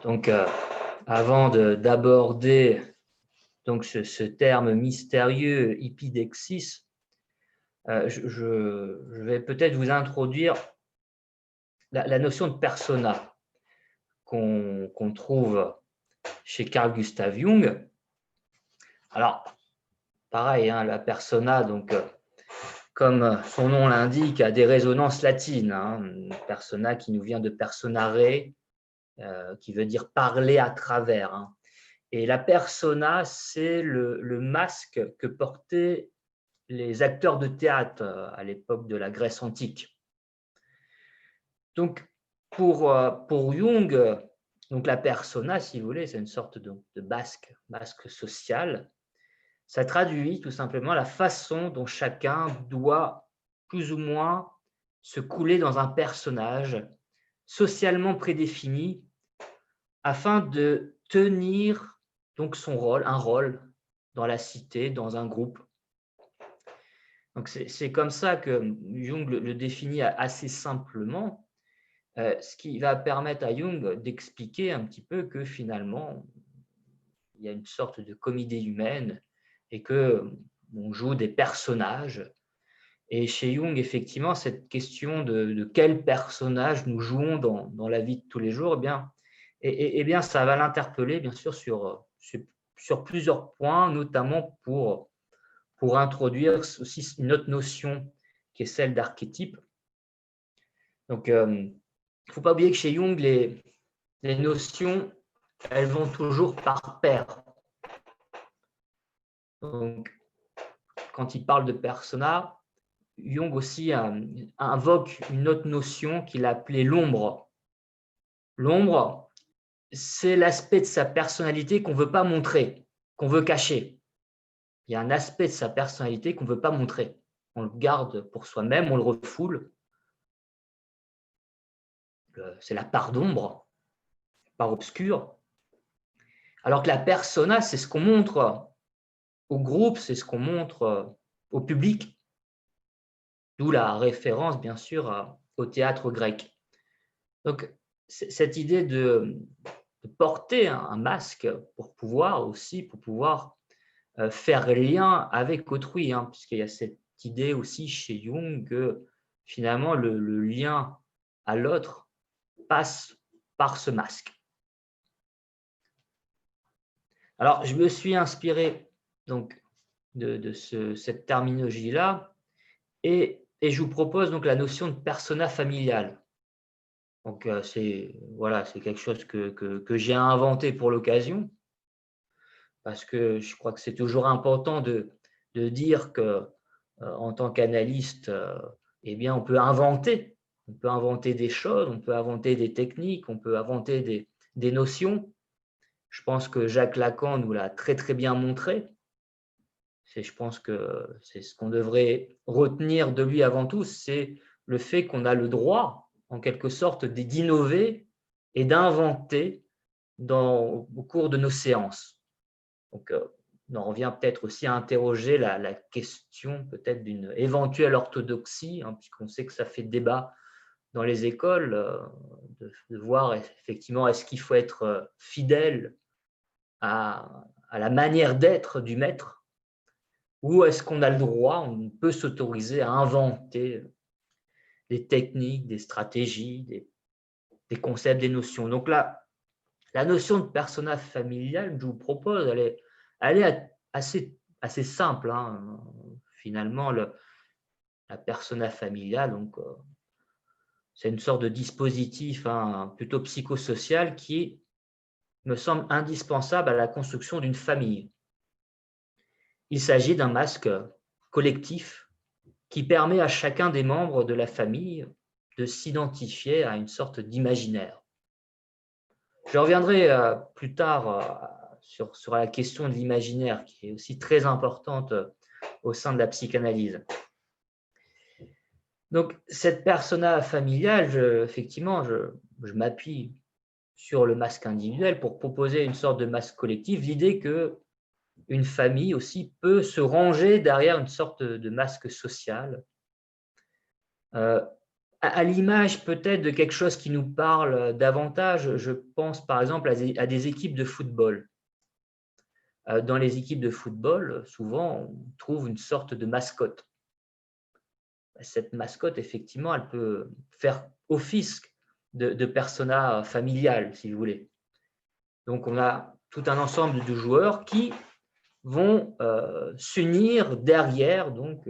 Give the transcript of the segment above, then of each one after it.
Donc, avant d'aborder donc ce terme mystérieux, épidexis, je vais peut-être vous introduire la notion de persona qu'on trouve chez Carl Gustav Jung. Alors, pareil, hein, la persona, donc, comme son nom l'indique, a des résonances latines. Persona qui nous vient de personare, qui veut dire parler à travers. Et la persona, c'est le masque que portaient les acteurs de théâtre à l'époque de la Grèce antique. Donc, pour Jung, donc la persona, si vous voulez, c'est une sorte de masque social. Ça traduit tout simplement la façon dont chacun doit plus ou moins se couler dans un personnage socialement prédéfini afin de tenir donc son rôle, un rôle dans la cité, dans un groupe. Donc c'est comme ça que Jung le définit assez simplement, ce qui va permettre à Jung d'expliquer un petit peu que finalement, il y a une sorte de comédie humaine et qu'on joue des personnages. Et chez Jung, effectivement, cette question de quel personnage nous jouons dans la vie de tous les jours, eh bien, ça va l'interpeller, bien sûr, sur plusieurs points, notamment pour introduire aussi une autre notion qui est celle d'archétype. Donc, il ne faut pas oublier que chez Jung, les notions, elles vont toujours par paire. Donc, quand il parle de persona, Jung aussi invoque une autre notion qu'il a appelée l'ombre. L'ombre, c'est l'aspect de sa personnalité qu'on ne veut pas montrer, qu'on veut cacher. Il y a un aspect de sa personnalité qu'on ne veut pas montrer. On le garde pour soi-même, on le refoule. C'est la part d'ombre, part obscure. Alors que la persona, c'est ce qu'on montre au groupe, c'est ce qu'on montre au public. D'où la référence, bien sûr, au théâtre grec. Donc, cette idée de porter un masque pour pouvoir faire lien avec autrui, puisqu'il y a cette idée aussi chez Jung que finalement le lien à l'autre passe par ce masque. Alors, je me suis inspiré donc de cette terminologie-là et je vous propose donc la notion de persona familial. Donc, c'est quelque chose que j'ai inventé pour l'occasion, parce que je crois que c'est toujours important de dire que en tant qu'analyste, eh bien, on peut inventer des choses, on peut inventer des techniques, on peut inventer des notions. Je pense que Jacques Lacan nous l'a très très bien montré. Je pense que c'est ce qu'on devrait retenir de lui avant tout, c'est le fait qu'on a le droit, en quelque sorte, d'innover et d'inventer au cours de nos séances. Donc, on en revient peut-être aussi à interroger la question peut-être d'une éventuelle orthodoxie, puisqu'on sait que ça fait débat dans les écoles, de voir effectivement est-ce qu'il faut être fidèle à la manière d'être du maître, ou est-ce qu'on a le droit, on peut s'autoriser à inventer des techniques, des stratégies, des concepts, des notions. Donc là, la notion de persona familial que je vous propose, elle est assez simple. Finalement, la persona familiale, donc, c'est une sorte de dispositif plutôt psychosocial qui me semble indispensable à la construction d'une famille. Il s'agit d'un masque collectif qui permet à chacun des membres de la famille de s'identifier à une sorte d'imaginaire. Je reviendrai plus tard sur la question de l'imaginaire, qui est aussi très importante au sein de la psychanalyse. Donc, cette persona familiale, effectivement, je m'appuie sur le masque individuel pour proposer une sorte de masque collectif, l'idée qu'une famille aussi peut se ranger derrière une sorte de masque social, à l'image peut-être de quelque chose qui nous parle davantage, je pense par exemple à des équipes de football. Dans les équipes de football, souvent, on trouve une sorte de mascotte. Cette mascotte, effectivement, elle peut faire office de persona familial, si vous voulez. Donc, on a tout un ensemble de joueurs qui vont s'unir derrière donc,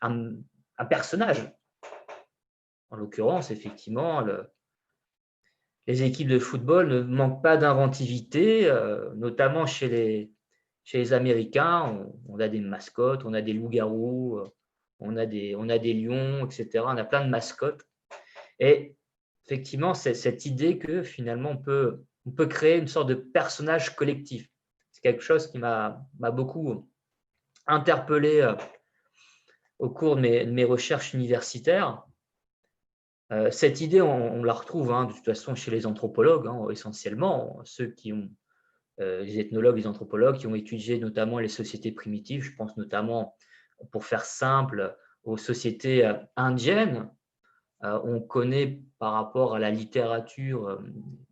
un personnage. En l'occurrence, effectivement, les équipes de football ne manquent pas d'inventivité, notamment chez les Américains. On a des mascottes, on a des loups-garous, on a des lions, etc. On a plein de mascottes. Et effectivement, c'est cette idée que finalement, on peut créer une sorte de personnage collectif. C'est quelque chose qui m'a beaucoup interpellé au cours de mes recherches universitaires. Cette idée, on la retrouve de toute façon chez les anthropologues, essentiellement, ceux qui ont, les ethnologues, les anthropologues qui ont étudié notamment les sociétés primitives. Je pense notamment, pour faire simple, aux sociétés indiennes. On connaît par rapport à la littérature,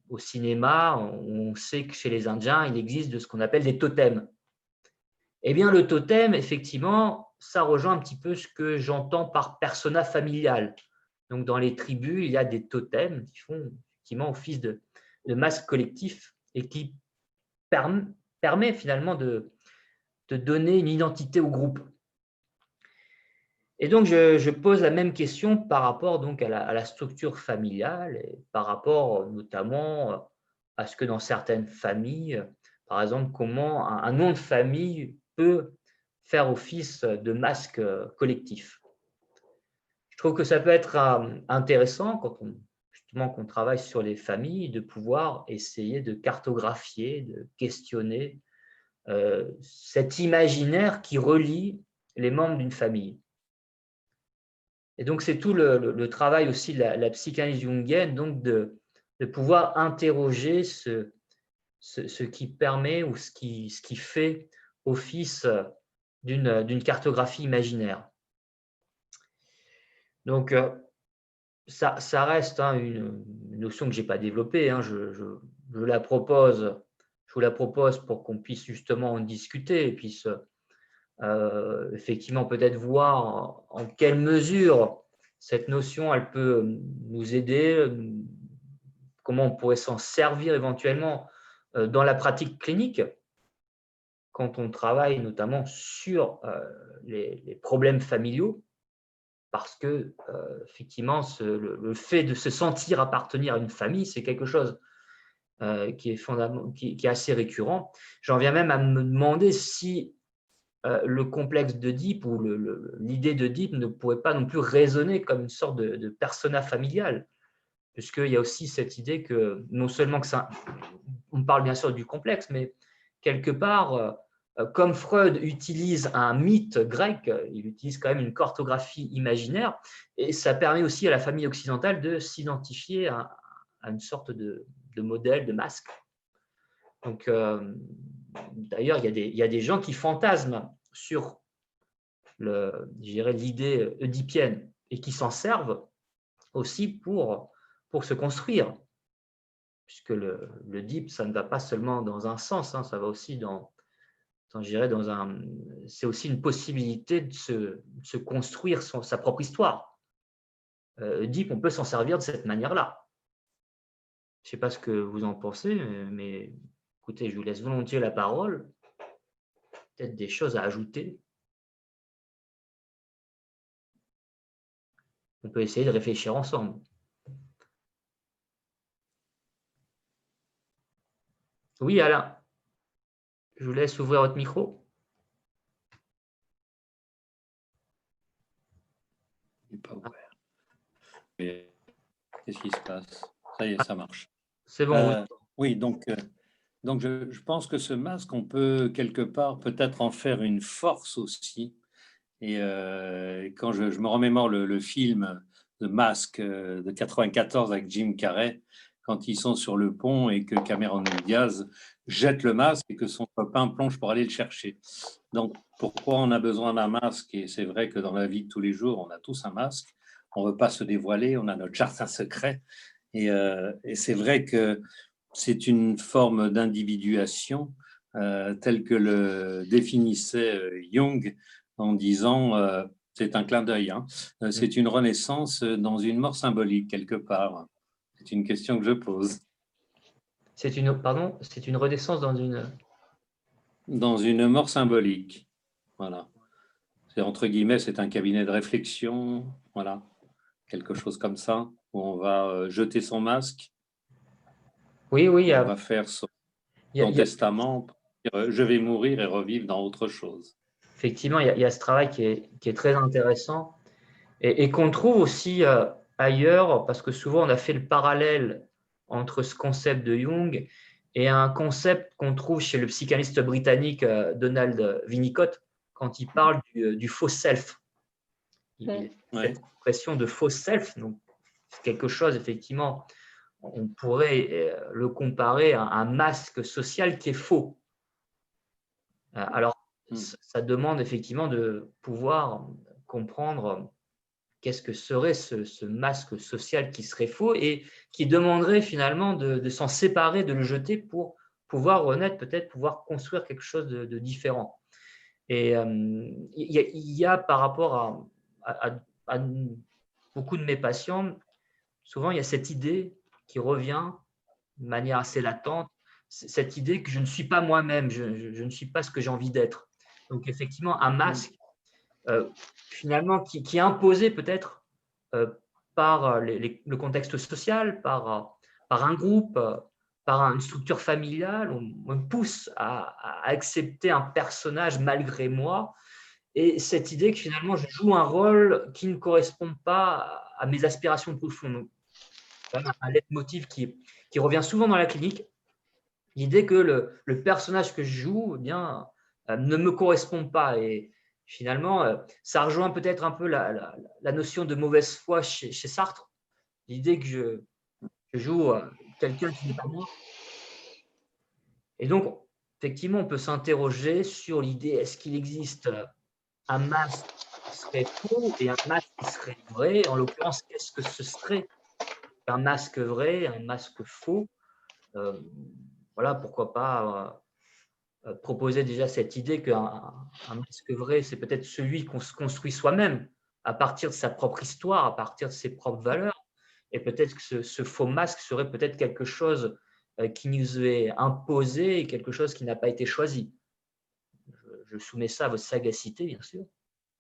au cinéma, on sait que chez les Indiens, il existe de ce qu'on appelle des totems. Eh bien, le totem, effectivement, ça rejoint un petit peu ce que j'entends par persona familial. Donc, dans les tribus, il y a des totems qui font effectivement office de masque collectif et qui permet finalement de donner une identité au groupe. Et donc, je pose la même question par rapport donc à la structure familiale et par rapport notamment à ce que dans certaines familles, par exemple, comment un nom de famille peut faire office de masque collectif. Je trouve que ça peut être intéressant quand justement qu'on travaille sur les familles, de pouvoir essayer de cartographier, de questionner cet imaginaire qui relie les membres d'une famille. Et donc, c'est tout le travail aussi de la psychanalyse jungienne, donc de pouvoir interroger ce qui permet ou ce qui fait office d'une cartographie imaginaire. Donc, ça reste une notion que je n'ai pas développée. Je vous la propose pour qu'on puisse justement en discuter et puisse effectivement peut-être voir en quelle mesure cette notion elle peut nous aider, comment on pourrait s'en servir éventuellement dans la pratique clinique quand on travaille notamment sur les problèmes familiaux, parce que effectivement le fait de se sentir appartenir à une famille, c'est quelque chose qui est assez récurrent. J'en viens même à me demander si le complexe d'Oedipe ou l'idée d'Oedipe ne pourrait pas non plus résonner comme une sorte de persona familial, puisqu'il y a aussi cette idée que non seulement que ça, on parle bien sûr du complexe, mais quelque part, comme Freud utilise un mythe grec, il utilise quand même une cartographie imaginaire, et ça permet aussi à la famille occidentale de s'identifier à une sorte de modèle, de masque. Donc, d'ailleurs, il y a des gens qui fantasment sur l'idée oedipienne et qui s'en servent aussi pour se construire, puisque l'Oedipe, ça ne va pas seulement dans un sens, ça va aussi c'est aussi une possibilité de se construire sa propre histoire. Oedipe, on peut s'en servir de cette manière-là. Je ne sais pas ce que vous en pensez, mais écoutez, je vous laisse volontiers la parole. Peut-être des choses à ajouter. On peut essayer de réfléchir ensemble. Oui, Alain, je vous laisse ouvrir votre micro. Il n'est pas ouvert. Qu'est-ce qui se passe? Ça y est, ça marche. C'est bon. Oui, donc je pense que ce masque, on peut quelque part peut-être en faire une force aussi. Et quand je me remémore le film de Masque de 94 avec Jim Carrey, quand ils sont sur le pont et que Cameron Diaz jette le masque et que son copain plonge pour aller le chercher. Donc, pourquoi on a besoin d'un masque? Et c'est vrai que dans la vie de tous les jours, on a tous un masque on ne veut pas se dévoiler, on a notre jardin secret. Et c'est vrai que c'est une forme d'individuation telle que le définissait Jung en disant, c'est un clin d'œil, hein, c'est une renaissance dans une mort symbolique quelque part. C'est une question que je pose. C'est une renaissance Dans une mort symbolique, voilà. C'est entre guillemets, c'est un cabinet de réflexion, voilà, quelque chose comme ça, où on va jeter son masque, Oui, oui, on va faire son testament, je vais mourir et revivre dans autre chose. effectivement, il y a ce travail qui est très intéressant et qu'on trouve aussi ailleurs, parce que souvent on a fait le parallèle entre ce concept de Jung et un concept qu'on trouve chez le psychanalyste britannique Donald Winnicott quand il parle du faux self. Il a cette expression de faux self, donc c'est quelque chose, effectivement, on pourrait le comparer à un masque social qui est faux. Alors, ça demande effectivement de pouvoir comprendre qu'est-ce que serait ce masque social qui serait faux et qui demanderait finalement de s'en séparer, de le jeter pour pouvoir renaître, peut-être pouvoir construire quelque chose de différent. Et il y a par rapport à beaucoup de mes patients, souvent il y a cette idée qui revient de manière assez latente, cette idée que je ne suis pas moi-même, je ne suis pas ce que j'ai envie d'être. Donc effectivement, un masque finalement qui est imposé peut-être par le contexte social, par un groupe, par une structure familiale. On me pousse à accepter un personnage malgré moi. Et cette idée que finalement, je joue un rôle qui ne correspond pas à mes aspirations profondes. Donc, un leitmotiv qui revient souvent dans la clinique, l'idée que le personnage que je joue ne me correspond pas. Et finalement, ça rejoint peut-être un peu la notion de mauvaise foi chez Sartre, l'idée que je joue quelqu'un qui n'est pas moi. Et donc, effectivement, on peut s'interroger sur l'idée, est-ce qu'il existe un masque qui serait faux et un masque qui serait vrai? En l'occurrence, qu'est-ce que ce serait un masque vrai, un masque faux? Voilà, pourquoi pas proposer déjà cette idée qu'un masque vrai, c'est peut-être celui qu'on se construit soi-même à partir de sa propre histoire, à partir de ses propres valeurs. Et peut-être que ce faux masque serait peut-être quelque chose qui nous est imposé et quelque chose qui n'a pas été choisi. Je soumets ça à votre sagacité, bien sûr.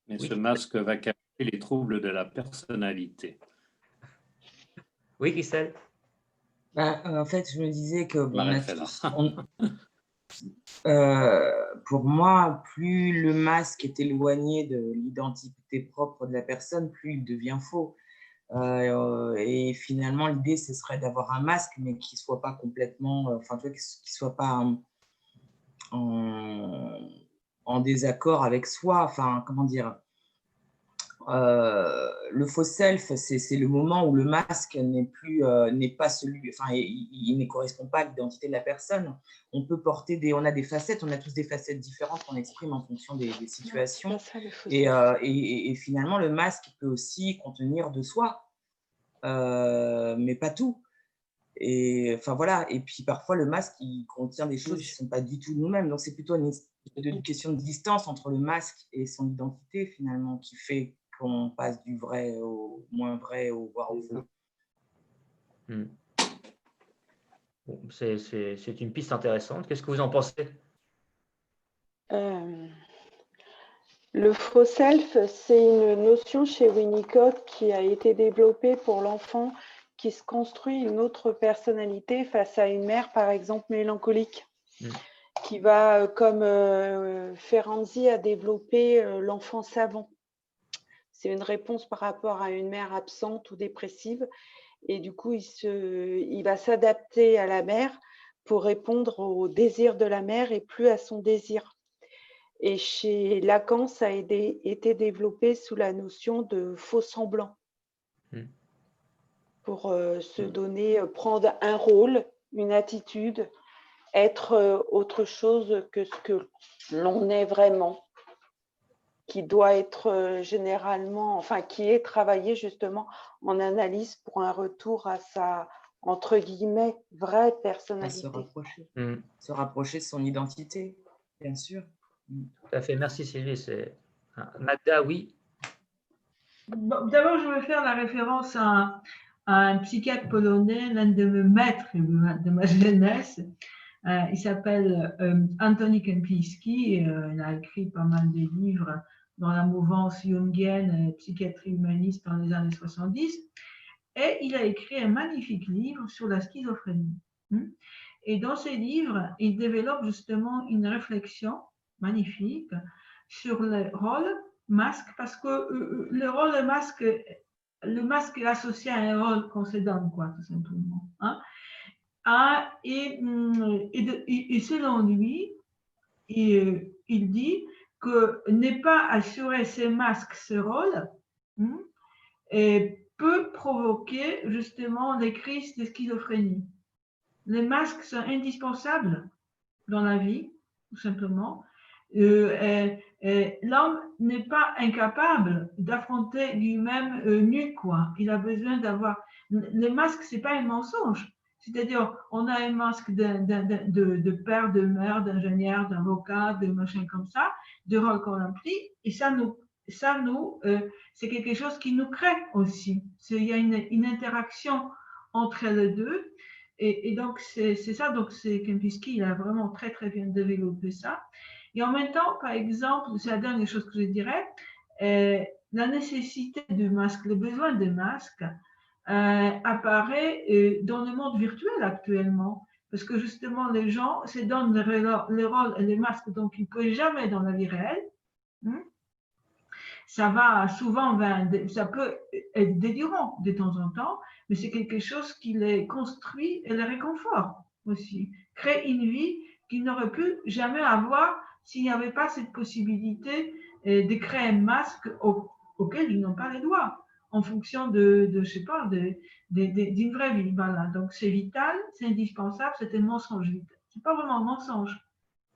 Mais Oui, ce masque va cacher les troubles de la personnalité. oui, Christelle. En fait, je me disais que bon, pour moi, plus le masque est éloigné de l'identité propre de la personne, plus il devient faux. Et finalement, l'idée, ce serait d'avoir un masque, mais qui ne soit pas complètement, enfin, tu vois, qui soit pas en désaccord avec soi. Enfin, comment dire, le faux self, c'est le moment où le masque n'est pas celui, enfin, il ne correspond pas à l'identité de la personne. On peut porter on a des facettes, on a tous des facettes différentes qu'on exprime en fonction des situations. Et finalement, le masque peut aussi contenir de soi, mais pas tout. Et enfin voilà. Et puis parfois, le masque, il contient des choses qui ne sont pas du tout nous-mêmes. Donc c'est plutôt une question de distance entre le masque et son identité finalement qui fait qu'on passe du vrai au moins vrai, voire au faux. Bon, c'est une piste intéressante. Qu'est-ce que vous en pensez? Le faux self, c'est une notion chez Winnicott qui a été développée pour l'enfant qui se construit une autre personnalité face à une mère, par exemple, mélancolique, qui va, comme Ferenczi a développé l'enfant savant. C'est une réponse par rapport à une mère absente ou dépressive. Et du coup, il va s'adapter à la mère pour répondre au désir de la mère et plus à son désir. Et chez Lacan, ça a été développé sous la notion de faux semblant. Pour se donner, prendre un rôle, une attitude, être autre chose que ce que l'on est vraiment. qui doit être généralement, enfin qui est travaillé justement en analyse pour un retour à sa, entre guillemets, vraie À personnalité. se rapprocher de son identité, bien sûr. Tout à fait, merci Sylvie. Magda, oui. Bon, d'abord, je veux faire la référence à un psychiatre polonais, l'un de mes maîtres de ma jeunesse. Il s'appelle Antoni Kempinski. Il a écrit pas mal de livres dans la mouvance jungienne, psychiatrie humaniste dans les années 70. Et il a écrit un magnifique livre sur la schizophrénie. Et dans ce livre, il développe justement une réflexion magnifique sur le rôle masque, parce que le rôle le masque est associé à un rôle qu'on se donne, quoi, tout simplement. Et selon lui, il dit que ne pas assurer ces masques, ce rôle, et peut provoquer justement des crises de schizophrénie. Les masques sont indispensables dans la vie, tout simplement. L'homme n'est pas incapable d'affronter lui-même nu, quoi. Il a besoin d'avoir. Les masques, c'est pas un mensonge. C'est-à-dire, on a un masque de père, de mère, d'ingénieur, d'avocat, de machin comme ça, de rôle qu'on remplit, et ça c'est quelque chose qui nous crée aussi. Il y a une interaction entre les deux. Et donc, c'est ça. Donc, Kempinski, il a vraiment très, très bien développé ça. Et en même temps, par exemple, c'est la dernière chose que je dirais, la nécessité du masque, le besoin de masque apparaît dans le monde virtuel actuellement. Parce que justement, les gens se donnent les rôles et les masques, donc ils ne peuvent jamais dans la vie réelle. Ça va souvent, ça peut être délirant de temps en temps, mais c'est quelque chose qui les construit et les réconforte aussi. Crée une vie qu'ils n'auraient pu jamais avoir s'il n'y avait pas cette possibilité de créer un masque auquel ils n'ont pas les droits, en fonction je sais pas, d'une vraie vie. Voilà. Donc c'est vital, c'est indispensable, c'est un mensonge. C'est pas vraiment un mensonge,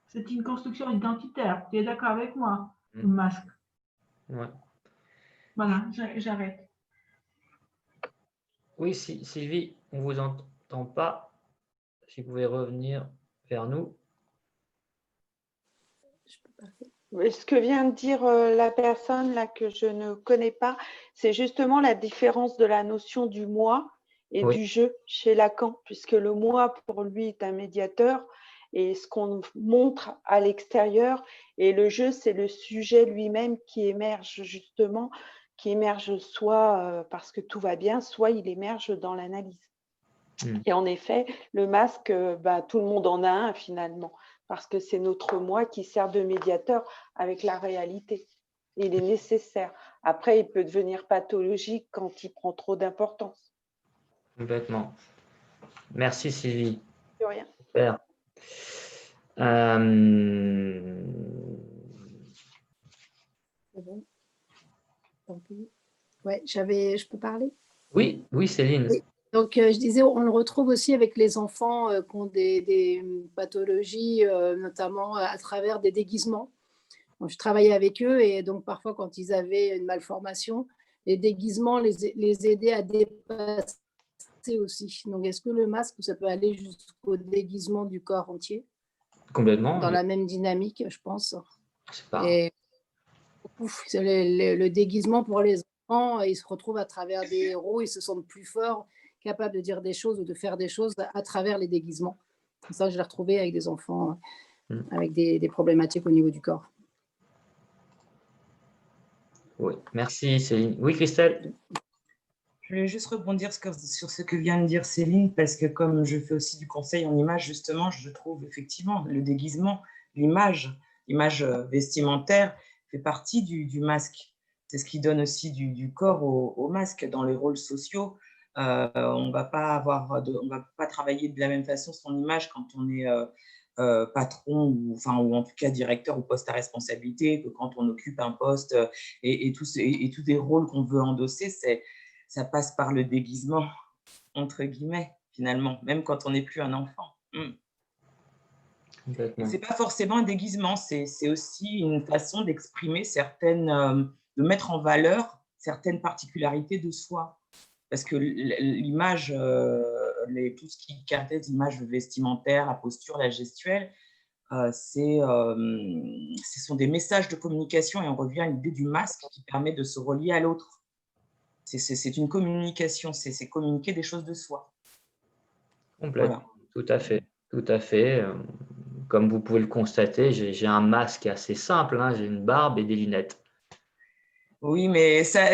c'est une construction identitaire. Tu es d'accord avec moi, le masque? Ouais. Voilà, j'arrête. Oui, Sylvie, on ne vous entend pas. Si vous pouvez revenir vers nous. Ce que vient de dire la personne là que je ne connais pas, c'est justement la différence de la notion du moi et Oui. du je chez Lacan, puisque le moi pour lui est un médiateur et ce qu'on montre à l'extérieur, et le je c'est le sujet lui-même qui émerge justement, qui émerge soit parce que tout va bien, soit il émerge dans l'analyse. Et en effet, le masque, tout le monde en a un finalement, parce que c'est notre moi qui sert de médiateur avec la réalité. Il est nécessaire. Après, il peut devenir pathologique quand il prend trop d'importance. Complètement. Merci Sylvie. De rien. Super. C'est bon. Tant pis. Ouais, je peux parler? Oui, Céline. Oui. Donc, je disais, on le retrouve aussi avec les enfants qui ont des pathologies, notamment à travers des déguisements. Donc, je travaillais avec eux et donc parfois, quand ils avaient une malformation, les déguisements les aidaient à dépasser aussi. Donc, est-ce que le masque, ça peut aller jusqu'au déguisement du corps entier? Complètement. Dans la même dynamique, je pense. Pas... Et le déguisement pour les enfants, ils se retrouvent à travers des héros, ils se sentent plus forts, capables de dire des choses ou de faire des choses à travers les déguisements. Ça, je l'ai retrouvé avec des enfants avec des problématiques au niveau du corps. Oui, merci Céline. Oui, Christelle? Je voulais juste rebondir sur ce que vient de dire Céline, parce que comme je fais aussi du conseil en image, justement, je trouve effectivement le déguisement, l'image vestimentaire fait partie du masque. C'est ce qui donne aussi du corps au masque dans les rôles sociaux. On ne va pas travailler de la même façon son image quand on est patron ou en tout cas directeur ou poste à responsabilité que quand on occupe un poste et tous les rôles qu'on veut endosser, ça passe par le déguisement, entre guillemets, finalement, même quand on n'est plus un enfant. Complètement. C'est pas forcément un déguisement, c'est aussi une façon d'exprimer certaines, de mettre en valeur certaines particularités de soi. Parce que l'image, tout ce qui caractérise l'image vestimentaire, la posture, la gestuelle, ce sont des messages de communication et on revient à l'idée du masque qui permet de se relier à l'autre. C'est une communication, c'est communiquer des choses de soi. Complètement. Voilà. Tout à fait. Tout à fait. Comme vous pouvez le constater, j'ai un masque assez simple, hein. J'ai une barbe et des lunettes. Oui, mais ça,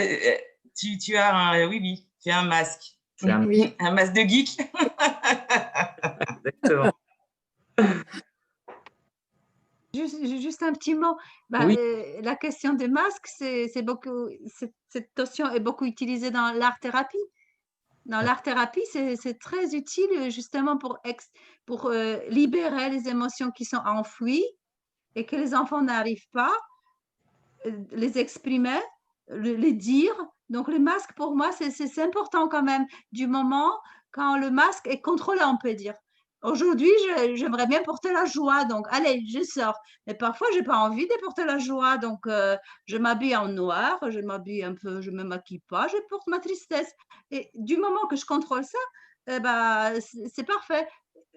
tu as un, oui, tu as un masque. C'est un Oui, Un masque de geek. exactement. Juste un petit mot. Oui. La question des masques, cette notion est beaucoup utilisée dans l'art-thérapie. Dans l'art-thérapie, c'est très utile justement pour libérer les émotions qui sont enfouies et que les enfants n'arrivent pas les exprimer, les dire. Donc, le masque, pour moi, c'est important quand même, du moment quand le masque est contrôlé, on peut dire. Aujourd'hui, j'aimerais bien porter la joie, donc allez, je sors. Mais parfois, j'ai pas envie de porter la joie, donc je m'habille en noir, je m'habille un peu, je me maquille pas, je porte ma tristesse. Et du moment que je contrôle ça, c'est parfait.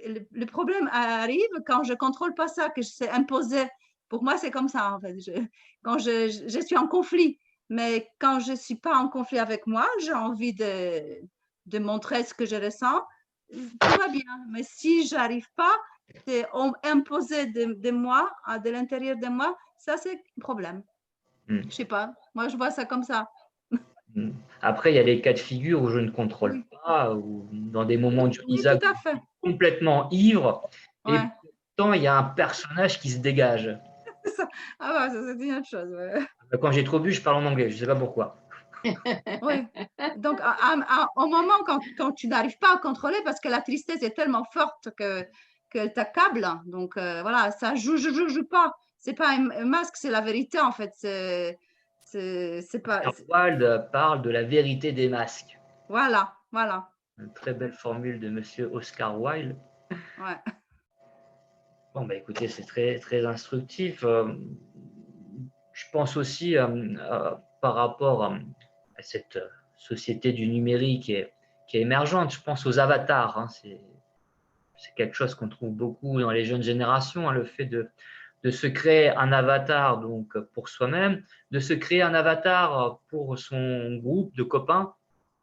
Le problème arrive quand je contrôle pas ça, que je sais imposer. Pour moi, c'est comme ça, en fait. Quand je suis en conflit, mais quand je ne suis pas en conflit avec moi, j'ai envie de montrer ce que je ressens, tout va bien. Mais si je n'arrive pas, c'est imposer de moi, de l'intérieur de moi, ça c'est un problème. Je ne sais pas, moi je vois ça comme ça. Après, il y a les cas de figure où je ne contrôle Oui. pas, ou dans des moments de Oui, Johnny tout à fait. complètement ivre, et Ouais. pourtant il y a un personnage qui se dégage. Ah ouais, ça c'est une autre chose. Ouais. Quand j'ai trop bu, je parle en anglais, je ne sais pas pourquoi. Oui. Donc, au moment quand tu n'arrives pas à contrôler, parce que la tristesse est tellement forte qu'elle t'accable, donc voilà, ça joue pas. C'est pas un masque, c'est la vérité en fait. C'est pas. Oscar Wilde parle de la vérité des masques. Voilà, voilà. Une très belle formule de monsieur Oscar Wilde. Ouais. Bon, bah, écoutez, c'est très, très instructif. Je pense aussi par rapport à cette société du numérique qui est émergente, je pense aux avatars, hein. C'est quelque chose qu'on trouve beaucoup dans les jeunes générations, hein, le fait de se créer un avatar donc, pour soi-même, de se créer un avatar pour son groupe de copains.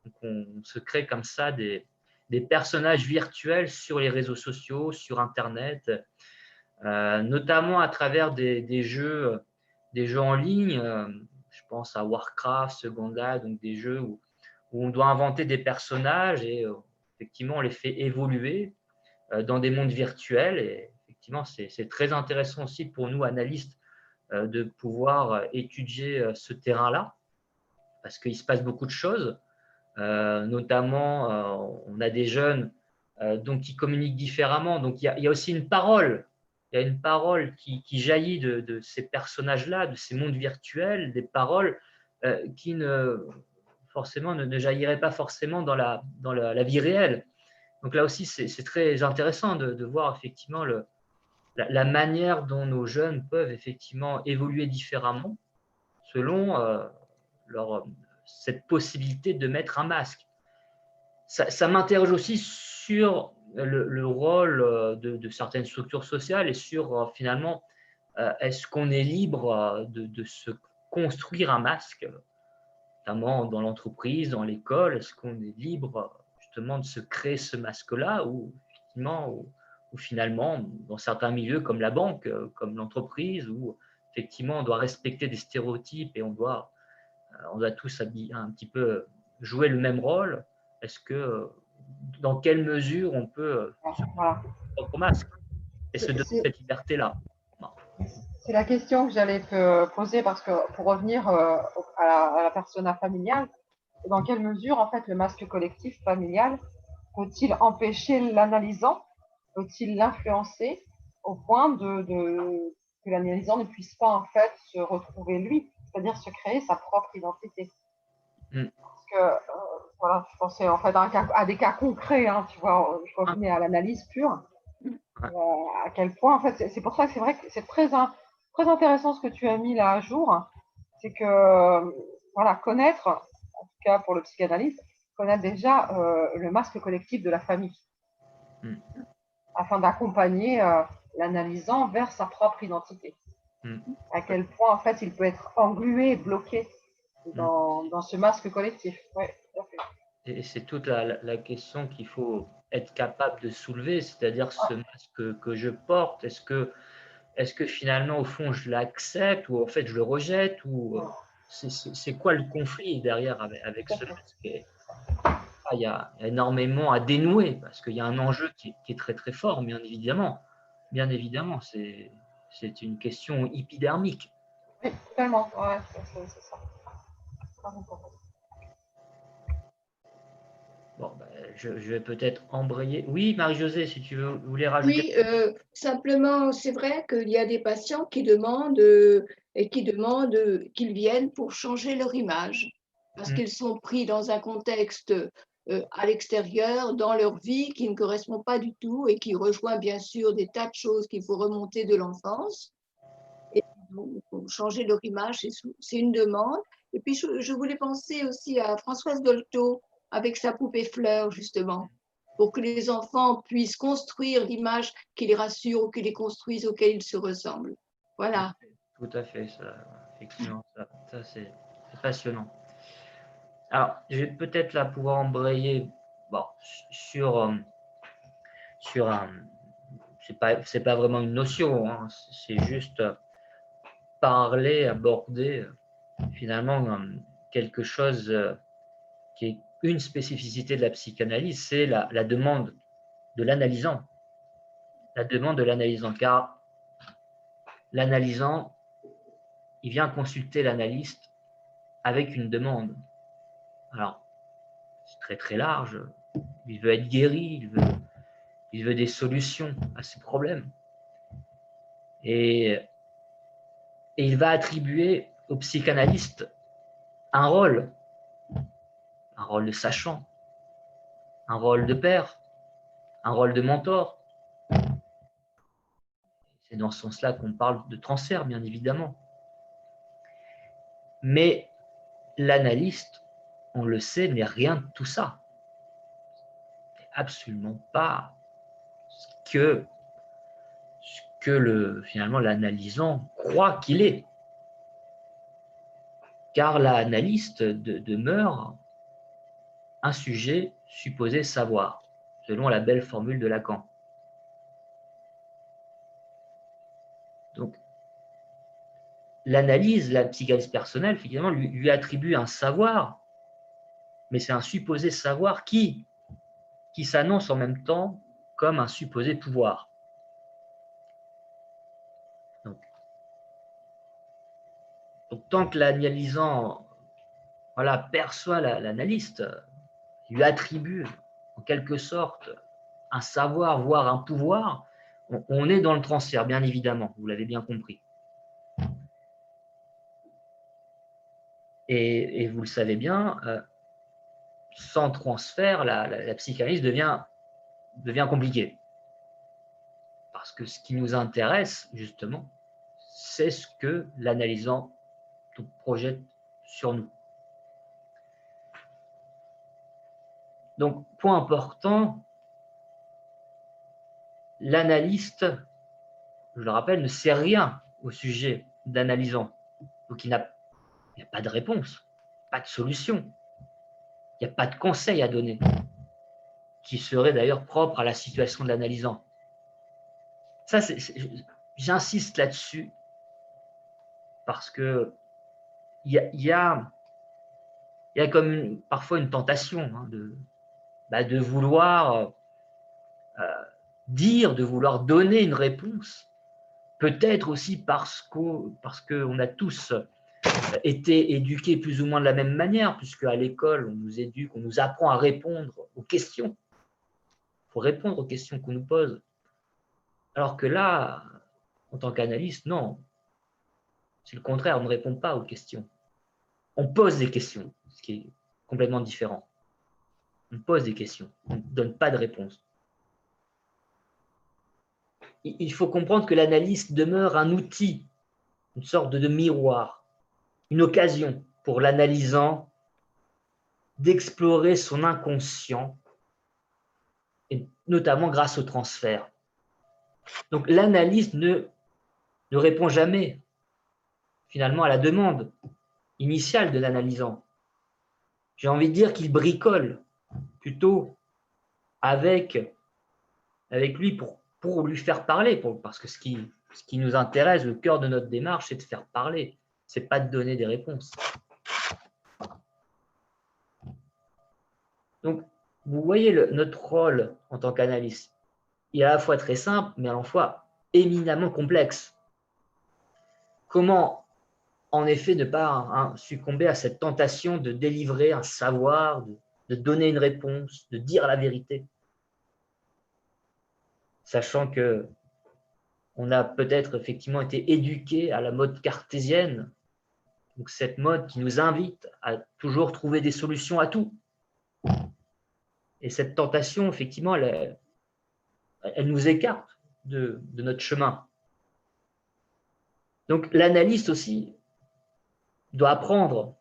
Donc on se crée comme ça des personnages virtuels sur les réseaux sociaux, sur Internet, notamment à travers des jeux en ligne. Je pense à Warcraft, Second Life, donc des jeux où on doit inventer des personnages et effectivement on les fait évoluer dans des mondes virtuels. Et effectivement, c'est très intéressant aussi pour nous, analystes, de pouvoir étudier ce terrain-là, parce qu'il se passe beaucoup de choses. Notamment, on a des jeunes donc, qui communiquent différemment. Donc, il y a aussi une parole. Il y a une parole qui jaillit de ces personnages-là, de ces mondes virtuels, des paroles qui forcément ne jailliraient pas forcément dans la vie réelle. Donc là aussi, c'est très intéressant de voir effectivement la manière dont nos jeunes peuvent effectivement évoluer différemment selon cette possibilité de mettre un masque. Ça m'interroge aussi sur le rôle de certaines structures sociales et sur finalement, est-ce qu'on est libre de se construire un masque, notamment dans l'entreprise, dans l'école. Est-ce qu'on est libre justement de se créer ce masque-là, ou finalement, dans certains milieux comme la banque, comme l'entreprise, où effectivement on doit respecter des stéréotypes et on doit tous un petit peu jouer le même rôle. Est-ce que, dans quelle mesure on peut se Voilà. propre masque et se donner cette liberté-là? C'est la question que j'allais te poser parce que pour revenir à la persona familiale, dans quelle mesure en fait le masque collectif familial peut-il empêcher l'analysant, peut-il l'influencer au point que l'analysant ne puisse pas en fait se retrouver lui, c'est-à-dire se créer sa propre identité. Parce que voilà, je pensais en fait à des cas concrets, hein, tu vois, je revenais à l'analyse pure. À quel point, en fait, c'est pour ça que c'est vrai que c'est très intéressant ce que tu as mis là à jour. C'est que, voilà, connaître, en tout cas pour le psychanalyste, connaître déjà le masque collectif de la famille, afin d'accompagner l'analysant vers sa propre identité. À quel point, en fait, il peut être englué, bloqué dans ce masque collectif. Ouais, tout à fait. Et c'est toute la question qu'il faut être capable de soulever, c'est-à-dire ce masque que je porte, est-ce que finalement, au fond, je l'accepte ou en fait, je le rejette ou c'est quoi le conflit derrière avec ce masque? Il y a énormément à dénouer parce qu'il y a un enjeu qui est très très fort, bien évidemment. Bien évidemment, c'est une question épidermique. Oui, totalement. Ouais, c'est ça. Bon, ben, je vais peut-être embrayer. Oui, Marie-Josée, si tu voulais rajouter. Oui, simplement, c'est vrai qu'il y a des patients qui demandent qu'ils viennent pour changer leur image, parce qu'ils sont pris dans un contexte à l'extérieur, dans leur vie, qui ne correspond pas du tout et qui rejoint bien sûr des tas de choses qu'il faut remonter de l'enfance. Et donc, pour changer leur image, c'est une demande. Et puis, je voulais penser aussi à Françoise Dolto avec sa poupée fleur, justement, pour que les enfants puissent construire l'image qui les rassure ou qui les construise, auquel ils se ressemblent. Voilà. Tout à fait, ça, effectivement, ça c'est passionnant. Alors, je vais peut-être là pouvoir embrayer sur un. C'est pas vraiment une notion, hein, c'est juste parler, aborder finalement quelque chose qui est une spécificité de la psychanalyse, c'est la demande de l'analysant. La demande de l'analysant, car l'analysant, il vient consulter l'analyste avec une demande. Alors, c'est très très large. Il veut être guéri, il veut des solutions à ses problèmes. Et il va attribuer au psychanalyste un rôle de sachant, un rôle de père, un rôle de mentor. C'est dans ce sens-là qu'on parle de transfert, bien évidemment. Mais l'analyste, on le sait, n'est rien de tout ça. Absolument pas ce que finalement l'analysant croit qu'il est. Car l'analyste demeure un sujet supposé savoir, selon la belle formule de Lacan. Donc, l'analyse, la psychanalyse personnelle, finalement, lui attribue un savoir, mais c'est un supposé savoir qui s'annonce en même temps comme un supposé pouvoir. Donc tant que l'analysant perçoit l'analyste, lui attribue en quelque sorte un savoir, voire un pouvoir, on est dans le transfert, bien évidemment, vous l'avez bien compris. Et vous le savez bien, sans transfert, la psychanalyse devient compliquée. Parce que ce qui nous intéresse, justement, c'est ce que l'analysant projette sur nous. Donc, point important, l'analyste, je le rappelle, ne sait rien au sujet d'analysant. Donc, il n'y a pas de réponse, pas de solution. Il n'y a pas de conseil à donner, qui serait d'ailleurs propre à la situation de l'analysant. Ça, j'insiste là-dessus, parce que il y a comme parfois une tentation de vouloir dire, de vouloir donner une réponse, peut-être aussi parce qu'on a tous été éduqués plus ou moins de la même manière, puisque à l'école, on nous éduque, on nous apprend à répondre aux questions. Il faut répondre aux questions qu'on nous pose. Alors que là, en tant qu'analyste, non. C'est le contraire, on ne répond pas aux questions. On pose des questions, ce qui est complètement différent. On pose des questions, on ne donne pas de réponse. il faut comprendre que l'analyse demeure un outil, une sorte de miroir, une occasion pour l'analysant d'explorer son inconscient, et notamment grâce au transfert. Donc l'analyse ne répond jamais finalement à la demande initiale de l'analysant. J'ai envie de dire qu'il bricole plutôt avec lui pour lui faire parler, parce que ce qui nous intéresse, le cœur de notre démarche, c'est de faire parler, c'est pas de donner des réponses. Donc, vous voyez notre rôle en tant qu'analyste, il est à la fois très simple, mais à la fois éminemment complexe. Comment, en effet, ne pas succomber à cette tentation de délivrer un savoir, de donner une réponse, de dire la vérité, sachant que on a peut-être effectivement été éduqué à la mode cartésienne, donc cette mode qui nous invite à toujours trouver des solutions à tout. Et cette tentation, effectivement, elle nous écarte de notre chemin. Donc l'analyste aussi doit apprendre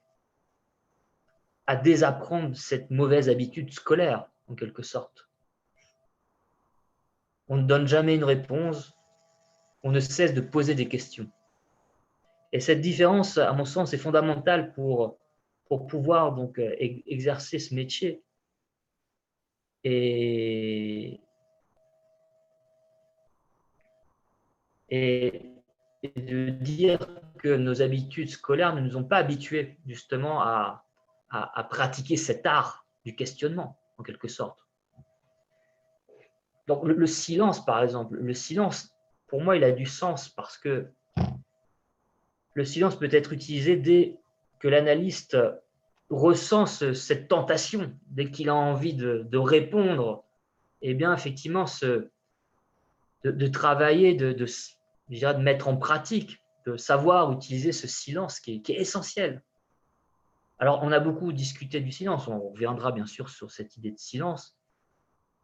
à désapprendre cette mauvaise habitude scolaire, en quelque sorte. On ne donne jamais une réponse, on ne cesse de poser des questions. Et cette différence, à mon sens, est fondamentale pour pouvoir donc exercer ce métier. Et de dire que nos habitudes scolaires ne nous ont pas habitués justement à pratiquer cet art du questionnement, en quelque sorte. Donc le silence, par exemple, le silence, pour moi, il a du sens parce que le silence peut être utilisé dès que l'analyste ressent cette tentation, dès qu'il a envie de répondre, eh bien, effectivement, de travailler, de mettre en pratique, de savoir utiliser ce silence qui est essentiel. Alors, on a beaucoup discuté du silence, on reviendra bien sûr sur cette idée de silence,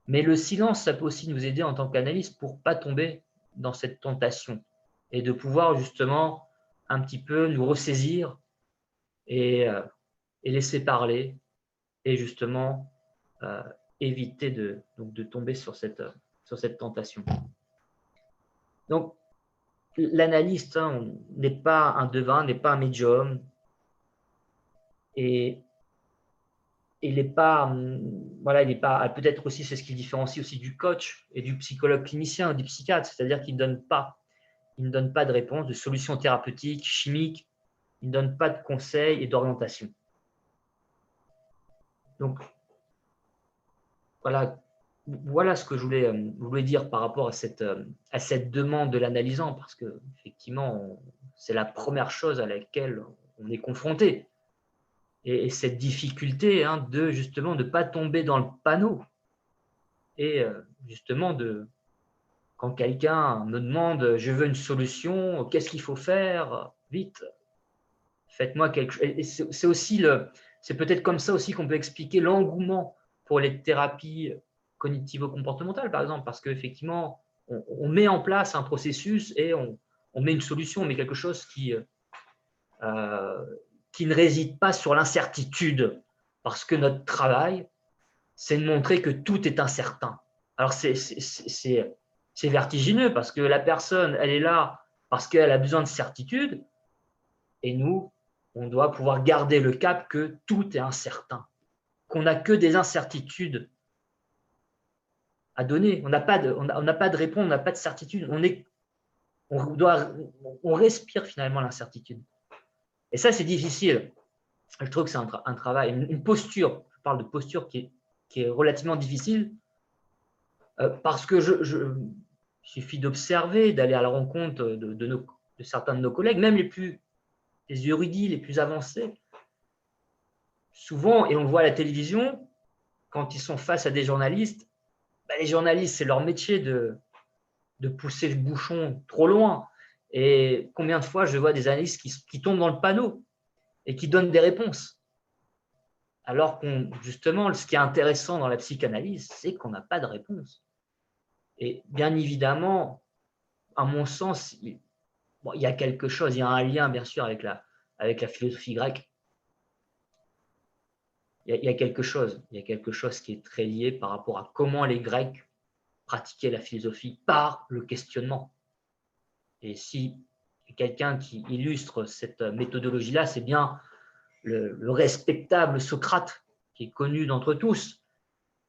mais le silence, ça peut aussi nous aider en tant qu'analyste pour ne pas tomber dans cette tentation et de pouvoir justement un petit peu nous ressaisir et laisser parler et justement éviter de tomber sur cette tentation. Donc, l'analyste n'est pas un devin, n'est pas un médium et il n'est pas, peut-être aussi, c'est ce qui le différencie aussi du coach et du psychologue clinicien, du psychiatre, c'est-à-dire qu'il ne donne pas de réponse, de solutions thérapeutiques, chimiques, il ne donne pas de conseils et d'orientation. Donc, voilà ce que je voulais dire par rapport à cette demande de l'analysant, parce que effectivement, c'est la première chose à laquelle on est confronté. Et cette difficulté de justement ne pas tomber dans le panneau. Et justement, quand quelqu'un me demande « je veux une solution, qu'est-ce qu'il faut faire? Vite, faites-moi quelque chose ». Et c'est peut-être comme ça aussi qu'on peut expliquer l'engouement pour les thérapies cognitivo-comportementales, par exemple, parce qu'effectivement, on met en place un processus et on met une solution, on met quelque chose qui ne réside pas sur l'incertitude, parce que notre travail, c'est de montrer que tout est incertain. Alors, c'est vertigineux, parce que la personne, elle est là parce qu'elle a besoin de certitude, et nous, on doit pouvoir garder le cap que tout est incertain, qu'on n'a que des incertitudes à donner. On n'a pas de réponse, on n'a pas de certitude. On respire finalement l'incertitude. Et ça, c'est difficile. Je trouve que c'est un travail, une posture. Je parle de posture qui est relativement difficile parce que il suffit d'observer, d'aller à la rencontre de certains de nos collègues, même les érudits, les plus avancés. Souvent, et on le voit à la télévision, quand ils sont face à des journalistes, les journalistes, c'est leur métier de pousser le bouchon trop loin. Et combien de fois je vois des analystes qui tombent dans le panneau et qui donnent des réponses. Alors justement, ce qui est intéressant dans la psychanalyse, c'est qu'on n'a pas de réponse. Et bien évidemment, à mon sens, bon, il y a quelque chose, il y a un lien, bien sûr, avec la philosophie grecque. Il y a quelque chose qui est très lié par rapport à comment les Grecs pratiquaient la philosophie par le questionnement. Et si quelqu'un qui illustre cette méthodologie-là, c'est bien le respectable Socrate, qui est connu d'entre tous.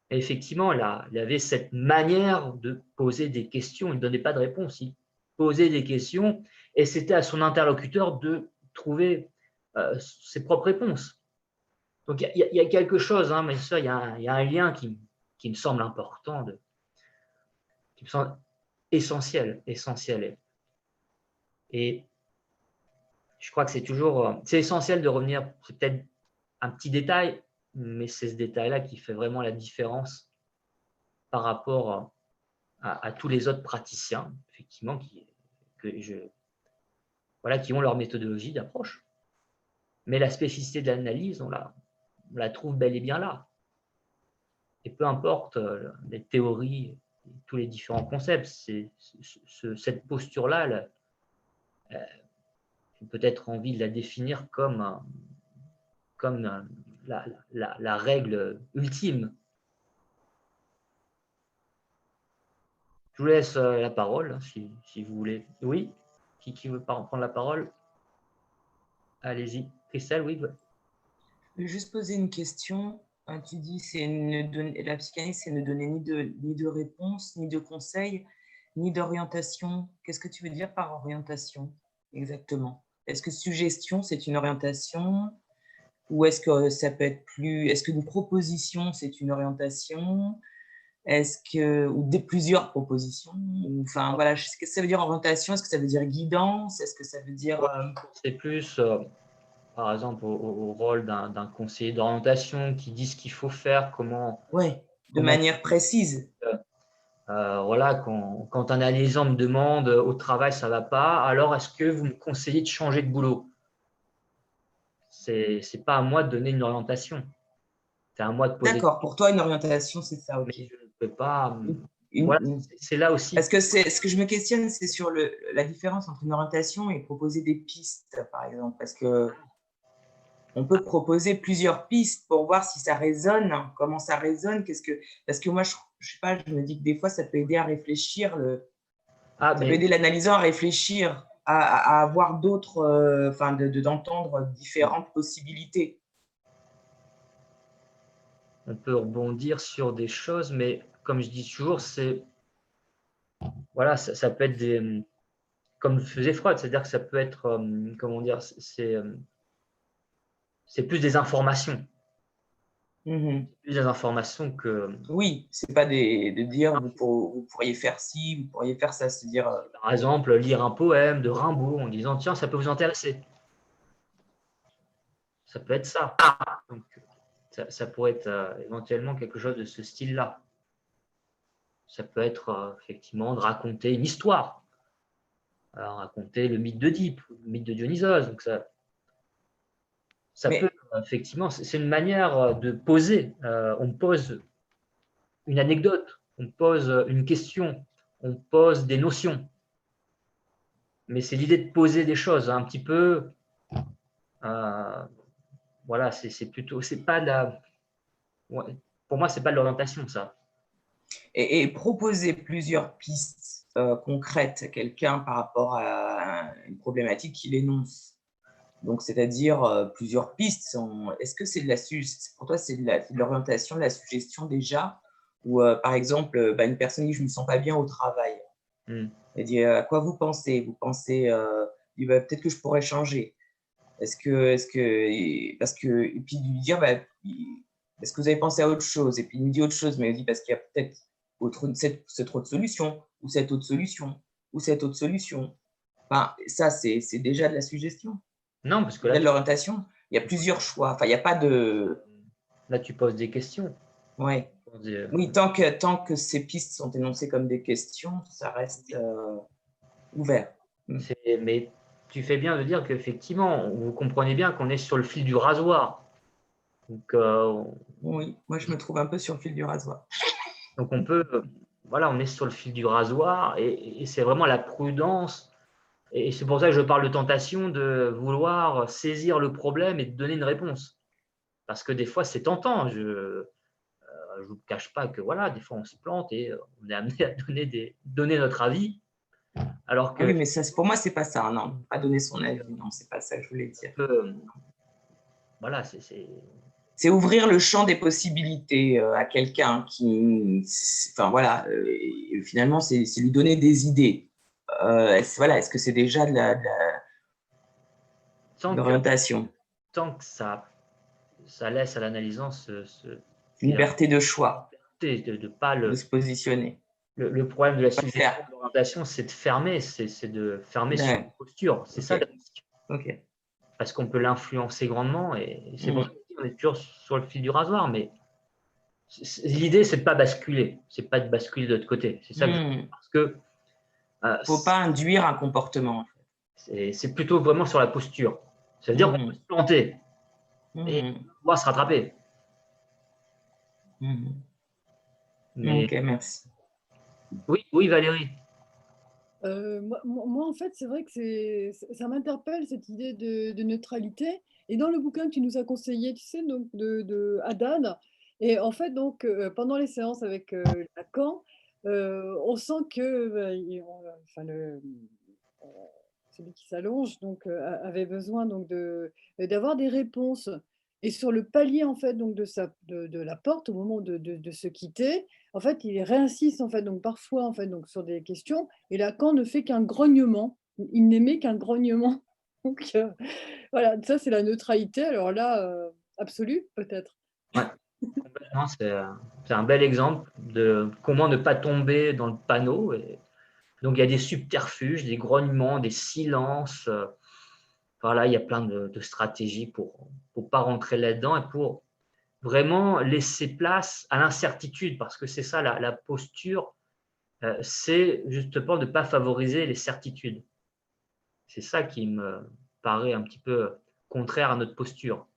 Et effectivement, là, il avait cette manière de poser des questions. Il ne donnait pas de réponse, il posait des questions et c'était à son interlocuteur de trouver ses propres réponses. Donc, il y a quelque chose, hein, mais ça, il y a un lien qui me semble important, qui me semble essentiel. Et je crois que c'est essentiel de revenir, c'est peut-être un petit détail, mais c'est ce détail-là qui fait vraiment la différence par rapport à tous les autres praticiens, effectivement, qui ont leur méthodologie d'approche. Mais la spécificité de l'analyse, on la trouve bel et bien là. Et peu importe les théories, tous les différents concepts, cette posture-là, j'ai peut-être envie de la définir comme la règle ultime. Je vous laisse la parole, si vous voulez. Oui, qui veut prendre la parole? Allez-y. Christelle, oui. Je vais juste poser une question. Tu dis que la psychanalyse, c'est ne donner ni de réponse, ni de conseils, ni d'orientation. Qu'est-ce que tu veux dire par orientation exactement? Est-ce que suggestion, c'est une orientation? Ou est-ce que ça peut être est-ce qu'une proposition, c'est une orientation? Ou plusieurs propositions? Enfin, voilà, qu'est-ce que ça veut dire orientation? Est-ce que ça veut dire guidance? Est-ce que ça veut dire… C'est plus, par exemple, au rôle d'un conseiller d'orientation qui dit ce qu'il faut faire, comment… Oui, de manière précise. Voilà, quand un analysant me demande au travail, ça ne va pas, alors est-ce que vous me conseillez de changer de boulot? Ce n'est pas à moi de donner une orientation. C'est à moi de poser… D'accord, pour toi, une orientation, c'est ça, ok. Mais je ne peux pas… Voilà, c'est là aussi. Parce que ce que je me questionne, c'est sur la différence entre une orientation et proposer des pistes, par exemple. Parce qu'on peut proposer plusieurs pistes pour voir si ça résonne, comment ça résonne. Parce que moi, je sais pas, je me dis que des fois, ça peut aider à réfléchir, ça peut aider l'analysant à réfléchir, à avoir d'autres, enfin, d'entendre différentes possibilités. On peut rebondir sur des choses, mais comme je dis toujours, voilà, ça peut être comme faisait Freud, c'est-à-dire que ça peut être, comment dire, c'est plus des informations. Plus des informations que… Oui, c'est pas de dire vous pourriez faire ci, vous pourriez faire ça, c'est dire… Par exemple, lire un poème de Rimbaud en disant tiens, ça peut vous intéresser. Ça peut être ça. Donc, ça pourrait être éventuellement quelque chose de ce style-là. Ça peut être effectivement de raconter une histoire. Alors, raconter le mythe d'Oedipe, le mythe de Dionysos. Donc ça peut, effectivement, c'est une manière de poser. On pose une anecdote, on pose une question, on pose des notions. Mais c'est l'idée de poser des choses un petit peu. Voilà, c'est plutôt, c'est pas pour moi, c'est pas de l'orientation, ça. Et proposer plusieurs pistes concrètes à quelqu'un par rapport à une problématique qu'il énonce. Donc, c'est-à-dire plusieurs pistes. Est-ce que c'est pour toi, c'est de l'orientation, de la suggestion déjà? Ou par exemple, une personne dit je ne me sens pas bien au travail. Elle dit à quoi vous pensez? Vous pensez peut-être que je pourrais changer. Et puis lui dire est-ce que vous avez pensé à autre chose? Et puis il me dit autre chose, mais il dit parce qu'il y a peut-être cette autre solution, ou cette autre solution, ou cette autre solution. Enfin, ça, c'est déjà de la suggestion. Non, parce que là, de l'orientation. Il y a plusieurs choix. Enfin, il n'y a pas de… Là, tu poses des questions. Ouais. Oui, tant que ces pistes sont énoncées comme des questions, ça reste ouvert. Mais tu fais bien de dire qu'effectivement, vous comprenez bien qu'on est sur le fil du rasoir. Donc, oui, moi je me trouve un peu sur le fil du rasoir. Donc on peut voilà, on est sur le fil du rasoir et c'est vraiment la prudence. Et c'est pour ça que je parle de tentation, de vouloir saisir le problème et de donner une réponse. Parce que des fois, c'est tentant. Je ne vous cache pas que voilà, des fois, on se plante et on est amené à donner notre avis. Alors que Ah oui, mais ça, pour moi, c'est pas ça. Non, pas donner son avis. Non, c'est pas ça que je voulais dire. Voilà, c'est ouvrir le champ des possibilités à quelqu'un qui, enfin voilà, finalement, c'est lui donner des idées. Voilà, est-ce que c'est déjà de l'orientation? Tant que ça laisse à l'analysant liberté de choix, de se positionner. Le problème de la suggestion de l'orientation, c'est de fermer, c'est de fermer sur une posture. C'est ça le risque. Parce qu'on peut l'influencer grandement et c'est pour ça qu'on est toujours sur le fil du rasoir. Mais l'idée, c'est de ne pas basculer. C'est pas de basculer de l'autre côté. C'est ça que parce que il ne faut pas induire un comportement. C'est plutôt vraiment sur la posture. Ça veut dire qu'on peut se planter et pouvoir se rattraper. Mais... Ok, merci. Oui, Valérie. Moi, en fait, c'est vrai que ça m'interpelle cette idée de neutralité. Et dans le bouquin que tu nous as conseillé, tu sais, donc de Haddad, et en fait, donc, pendant les séances avec Lacan, on sent que celui qui s'allonge donc, avait besoin donc, d'avoir des réponses. Et sur le palier en fait, donc, de la porte, au moment de se quitter, en fait, il réinsiste en fait, donc, parfois en fait, donc, sur des questions. Et Lacan ne fait qu'un grognement. Il n'aimait qu'un grognement. Donc, voilà, ça c'est la neutralité. Alors là, absolue peut-être. Ouais. C'est un bel exemple de comment ne pas tomber dans le panneau. Donc, il y a des subterfuges, des grognements, des silences. Voilà, il y a plein de stratégies pour ne pas rentrer là-dedans et pour vraiment laisser place à l'incertitude, parce que c'est ça, la posture, c'est justement de ne pas favoriser les certitudes. C'est ça qui me paraît un petit peu contraire à notre posture,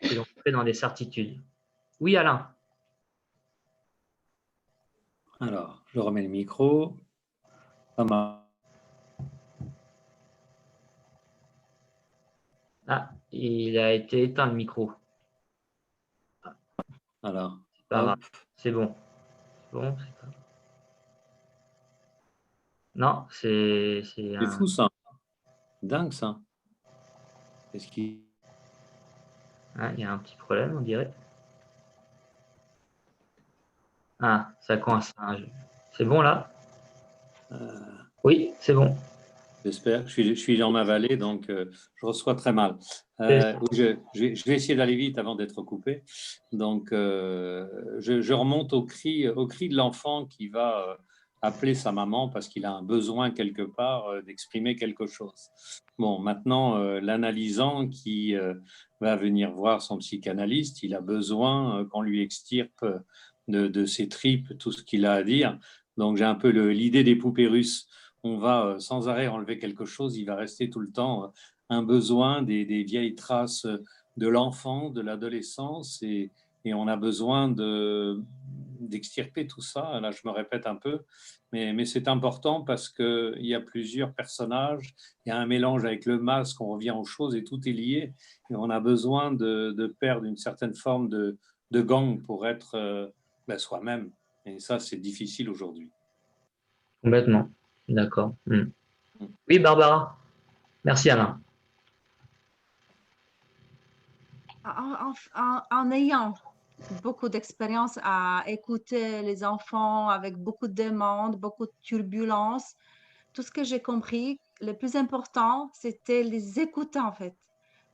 c'est d'entrer dans des certitudes. Oui, Alain. Alors, je remets le micro. Ah, il a été éteint le micro. Alors, c'est bon. Non, c'est fou ça. Dingue ça. Qu'est-ce qui... Ah, il y a un petit problème, on dirait. Ah, ça coince. C'est bon là? Oui, c'est bon. J'espère. Je suis dans ma vallée, donc je reçois très mal. Je vais essayer d'aller vite avant d'être coupé. Donc, je remonte au cri de l'enfant qui va appeler sa maman parce qu'il a un besoin quelque part d'exprimer quelque chose. Bon, maintenant, l'analysant qui va venir voir son psychanalyste, il a besoin qu'on lui extirpe de ses tripes tout ce qu'il a à dire. Donc, j'ai un peu l'idée des poupées russes. On va sans arrêt enlever quelque chose, il va rester tout le temps un besoin, des vieilles traces de l'enfant, de l'adolescence, et on a besoin d'extirper tout ça. Là, je me répète un peu, mais c'est important parce qu'il y a plusieurs personnages, il y a un mélange avec le masque, on revient aux choses et tout est lié, et on a besoin de perdre une certaine forme de gang pour être soi-même, et ça, c'est difficile aujourd'hui. Complètement. D'accord. Oui, Barbara. Merci, Alain. En ayant beaucoup d'expérience à écouter les enfants avec beaucoup de demandes, beaucoup de turbulences, tout ce que j'ai compris, le plus important, c'était les écouter en fait.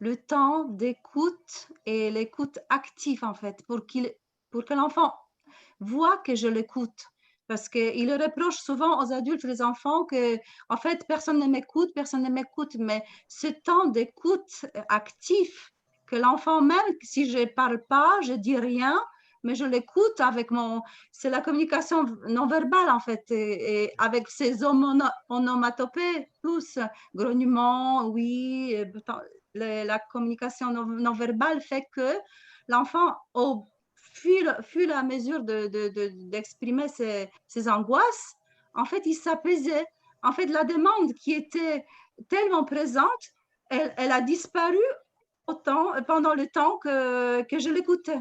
Le temps d'écoute et l'écoute active en fait, pour que l'enfant voit que je l'écoute. Parce qu'il reproche souvent aux adultes, les enfants, que en fait, personne ne m'écoute, mais ce temps d'écoute actif, que l'enfant, même si je ne parle pas, je ne dis rien, mais je l'écoute avec c'est la communication non verbale en fait, et avec ces onomatopées, tous, grognements, oui, la communication non verbale fait que l'enfant, au fur et à mesure d'exprimer ses angoisses, en fait, il s'apaisait. En fait, la demande qui était tellement présente, elle a disparu pendant le temps que je l'écoutais.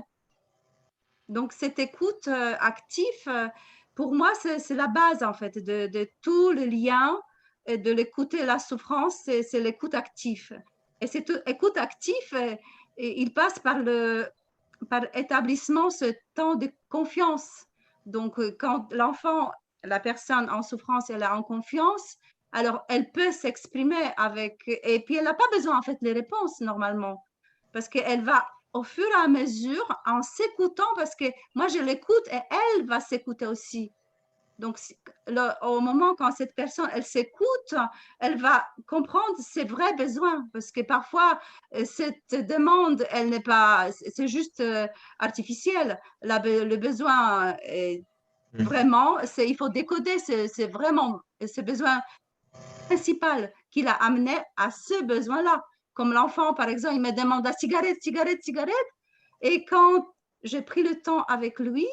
Donc, cette écoute active, pour moi, c'est la base, en fait, de tout le lien et de l'écouter la souffrance, c'est l'écoute active. Et cette écoute active, il passe par établissement ce temps de confiance. Donc, quand l'enfant, la personne en souffrance, elle est en confiance, alors elle peut s'exprimer avec, et puis elle n'a pas besoin, en fait, les réponses normalement, parce qu'elle va au fur et à mesure, en s'écoutant, parce que moi, je l'écoute et elle va s'écouter aussi. Donc, au moment quand cette personne, elle s'écoute, elle va comprendre ses vrais besoins, parce que parfois, cette demande, elle n'est pas, c'est juste artificiel. Le besoin est vraiment, il faut décoder, c'est vraiment ce besoin principal qui l'a amené à ce besoin-là. Comme l'enfant, par exemple, il me demande la cigarette, cigarette, cigarette, et quand j'ai pris le temps avec lui,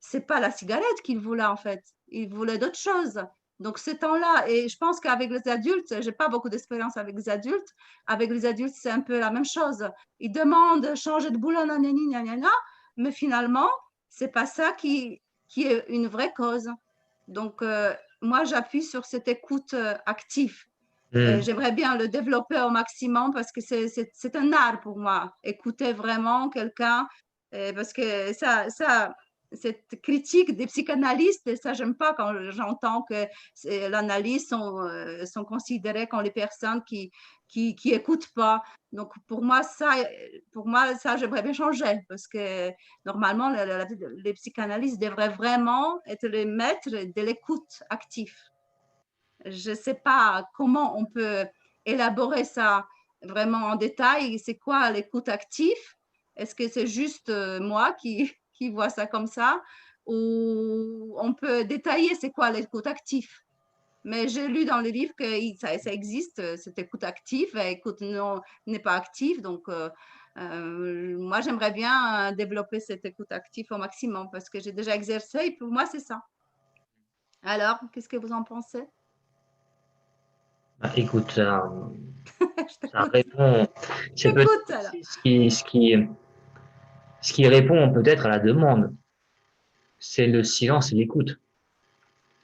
c'est pas la cigarette qu'il voulait en fait, il voulait d'autres choses. Donc ce temps-là, et je pense qu'avec les adultes, j'ai pas beaucoup d'expérience avec les adultes, c'est un peu la même chose. Ils demandent changer de boulot, nanani, nanana, mais finalement, c'est pas ça qui est une vraie cause. Donc moi, j'appuie sur cette écoute active. J'aimerais bien le développer au maximum parce que c'est un art pour moi, écouter vraiment quelqu'un, parce que cette critique des psychanalystes, ça, j'aime pas quand j'entends que l'analyse sont considérées comme les personnes qui écoutent pas. Donc, pour moi, ça, j'aimerais bien changer parce que normalement, les psychanalystes devraient vraiment être les maîtres de l'écoute active. Je ne sais pas comment on peut élaborer ça vraiment en détail. C'est quoi l'écoute active? Est-ce que c'est juste moi qui vois ça comme ça? Ou on peut détailler c'est quoi l'écoute active? Mais j'ai lu dans le livre que ça existe, cette écoute active. L'écoute n'est pas active. Donc, moi, j'aimerais bien développer cette écoute active au maximum parce que j'ai déjà exercé et pour moi, c'est ça. Alors, qu'est-ce que vous en pensez? Écoute, ça répond. C'est peut-être ce qui répond peut-être à la demande. C'est le silence et l'écoute.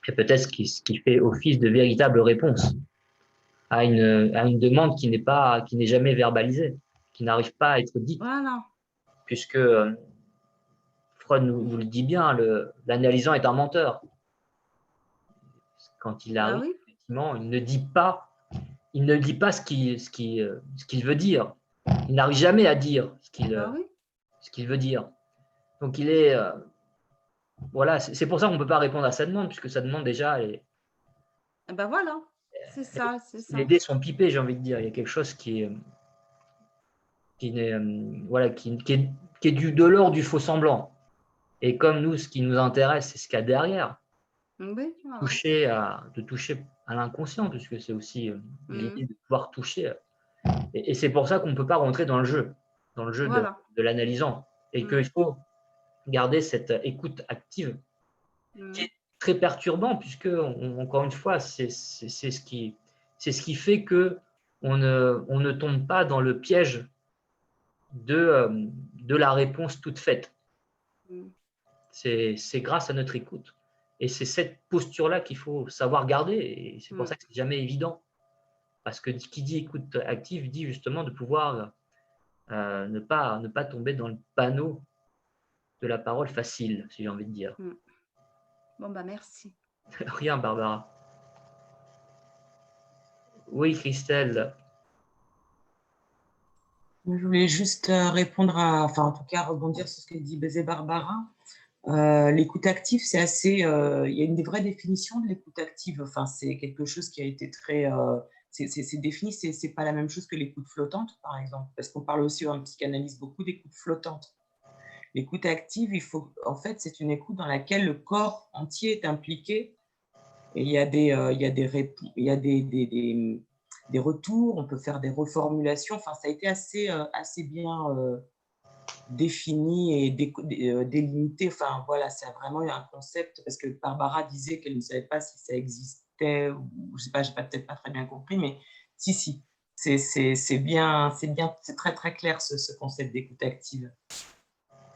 C'est peut-être ce qui fait office de véritable réponse à une demande qui n'est jamais verbalisée, qui n'arrive pas à être dite. Voilà. Puisque Freud nous le dit bien, l'analysant est un menteur. Quand il arrive, oui. effectivement, il ne dit pas ce qu'il veut dire. Il n'arrive jamais à dire ce qu'il veut dire. Donc il est voilà, c'est pour ça qu'on ne peut pas répondre à sa demande, puisque sa demande déjà est. Ben voilà, c'est ça. Les dés sont pipés, j'ai envie de dire. Il y a quelque chose qui est de l'ordre du faux semblant. Et comme nous, ce qui nous intéresse, c'est ce qu'il y a derrière. Oui, voilà. De toucher à l'inconscient, puisque c'est aussi l'idée de pouvoir toucher. Et c'est pour ça qu'on ne peut pas rentrer dans le jeu Voilà. de l'analysant. Et qu'il faut garder cette écoute active qui est très perturbant, puisque, encore une fois, c'est ce qui fait que on ne tombe pas dans le piège de la réponse toute faite. C'est grâce à notre écoute. Et c'est cette posture-là qu'il faut savoir garder. Et c'est pour ça que c'est jamais évident. Parce que qui dit écoute active dit justement de pouvoir ne pas tomber dans le panneau de la parole facile, si j'ai envie de dire. Bon, bah merci. Rien, Barbara. Oui, Christelle. Je voulais juste répondre en tout cas rebondir sur ce que dit Barbara. L'écoute active, c'est assez. Il y a une vraie définition de l'écoute active. Enfin, c'est quelque chose qui a été très. C'est défini. C'est pas la même chose que l'écoute flottante, par exemple, parce qu'on parle aussi en psychanalyse beaucoup d'écoute flottante. L'écoute active, en fait, c'est une écoute dans laquelle le corps entier est impliqué. Et il y a des retours. On peut faire des reformulations. Enfin, ça a été assez bien défini et délimité. Enfin, voilà, c'est vraiment un concept, parce que Barbara disait qu'elle ne savait pas si ça existait, ou je sais pas, j'ai peut-être pas très bien compris, mais si, c'est bien, c'est très, très clair ce concept d'écoute active.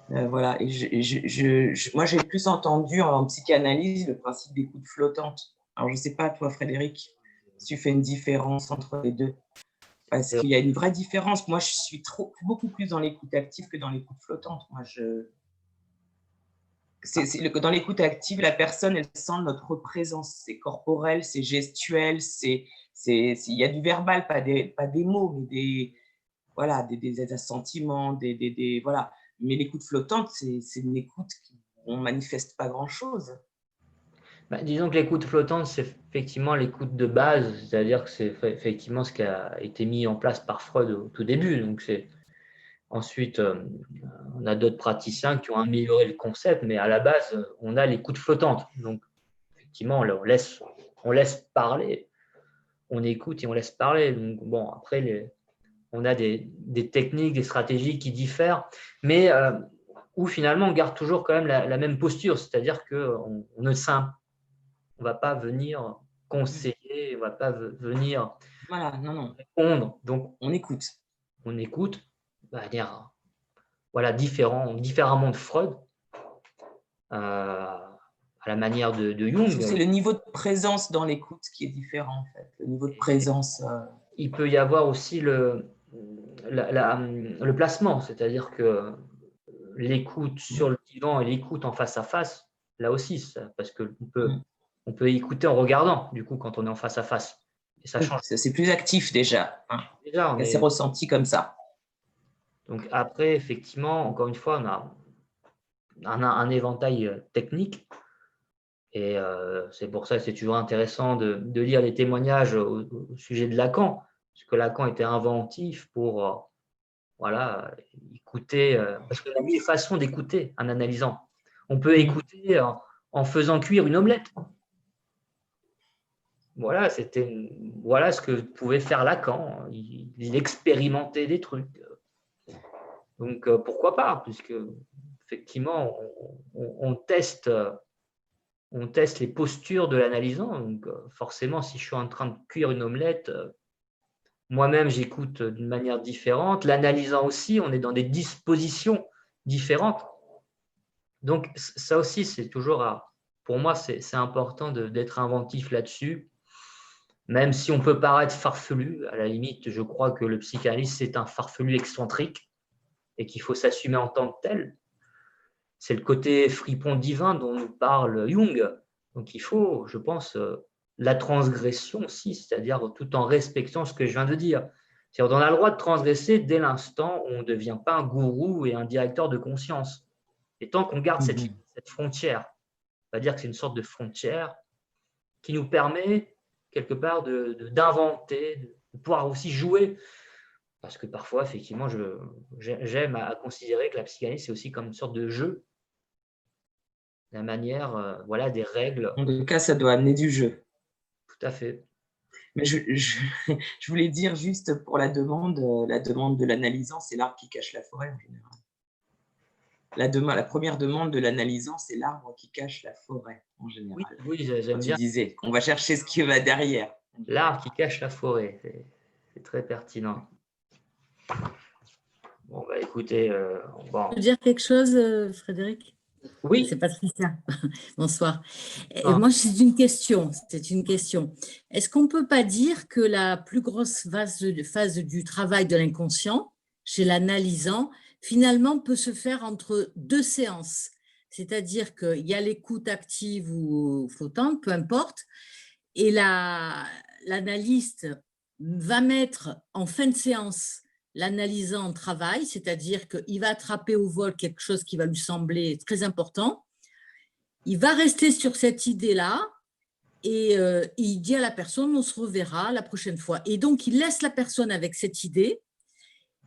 Voilà, et moi, j'ai plus entendu en psychanalyse le principe d'écoute flottante. Alors, je ne sais pas, toi, Frédéric, si tu fais une différence entre les deux. Parce qu'il y a une vraie différence. Moi, je suis beaucoup plus dans l'écoute active que dans l'écoute flottante. Moi, dans l'écoute active, la personne, elle sent notre présence. C'est corporel, c'est gestuel, il y a du verbal, pas des mots, mais voilà, des sentiments, voilà. Mais l'écoute flottante, c'est une écoute où on ne manifeste pas grand-chose. Disons que l'écoute flottante, c'est effectivement l'écoute de base, c'est-à-dire que c'est effectivement ce qui a été mis en place par Freud au tout début. Donc ensuite, on a d'autres praticiens qui ont amélioré le concept, mais à la base, on a l'écoute flottante. Donc, effectivement, on laisse parler, on écoute et on laisse parler. Donc, bon, après, on a des techniques, des stratégies qui diffèrent, mais où finalement, on garde toujours quand même la même posture, c'est-à-dire qu'on ne on ne va pas venir conseiller, on ne va pas venir répondre. Donc, on écoute. On écoute de manière différemment de Freud, à la manière de Jung. C'est le niveau de présence dans l'écoute qui est différent, en fait. Le niveau de présence. Il peut y avoir aussi le placement, c'est-à-dire que l'écoute sur le divan et l'écoute en face à face, là aussi, parce qu'on peut écouter en regardant, du coup, quand on est en face à face. Et ça change. C'est plus actif déjà. Hein. C'est ressenti comme ça. Donc après, effectivement, encore une fois, on a un éventail technique. Et c'est pour ça que c'est toujours intéressant de lire les témoignages au sujet de Lacan, parce que Lacan était inventif pour écouter, parce qu'il y a 1000 façons d'écouter en analysant. On peut écouter en faisant cuire une omelette. Voilà ce que pouvait faire Lacan. Il expérimentait des trucs. Donc pourquoi pas, puisque effectivement on teste les postures de l'analysant. Donc forcément, si je suis en train de cuire une omelette, moi-même j'écoute d'une manière différente. L'analysant aussi, on est dans des dispositions différentes. Donc ça aussi, c'est toujours, pour moi, c'est important d'être inventif là-dessus. Même si on peut paraître farfelu, à la limite, je crois que le psychanalyste, c'est un farfelu excentrique et qu'il faut s'assumer en tant que tel. C'est le côté fripon divin dont nous parle Jung. Donc il faut, je pense, la transgression aussi, c'est-à-dire tout en respectant ce que je viens de dire. C'est-à-dire qu'on a le droit de transgresser dès l'instant où on ne devient pas un gourou et un directeur de conscience. Et tant qu'on garde cette frontière, on va dire que c'est une sorte de frontière qui nous permet quelque part d'inventer, de pouvoir aussi jouer. Parce que parfois, effectivement, j'aime à considérer que la psychanalyse, c'est aussi comme une sorte de jeu. La manière, des règles. En tout cas, ça doit amener du jeu. Tout à fait. Mais je voulais dire juste pour la demande de l'analysant, c'est l'arbre qui cache la forêt en général. La première demande de l'analysant, c'est l'arbre qui cache la forêt en général. Oui, j'aime bien. Tu disais qu'on va chercher ce qui va derrière. L'arbre qui cache la forêt, c'est très pertinent. Bon, écoutez, Je peux dire quelque chose, Frédéric? Oui. C'est Patricia. Bonsoir. Moi, c'est une question. Est-ce qu'on ne peut pas dire que la plus grosse phase du travail de l'inconscient, chez l'analysant, finalement peut se faire entre 2 séances? C'est-à-dire qu'il y a l'écoute active ou flottante, peu importe, et l'analyste va mettre en fin de séance l'analysant en travail, c'est-à-dire qu'il va attraper au vol quelque chose qui va lui sembler très important. Il va rester sur cette idée-là et il dit à la personne, on se reverra la prochaine fois. Et donc, il laisse la personne avec cette idée.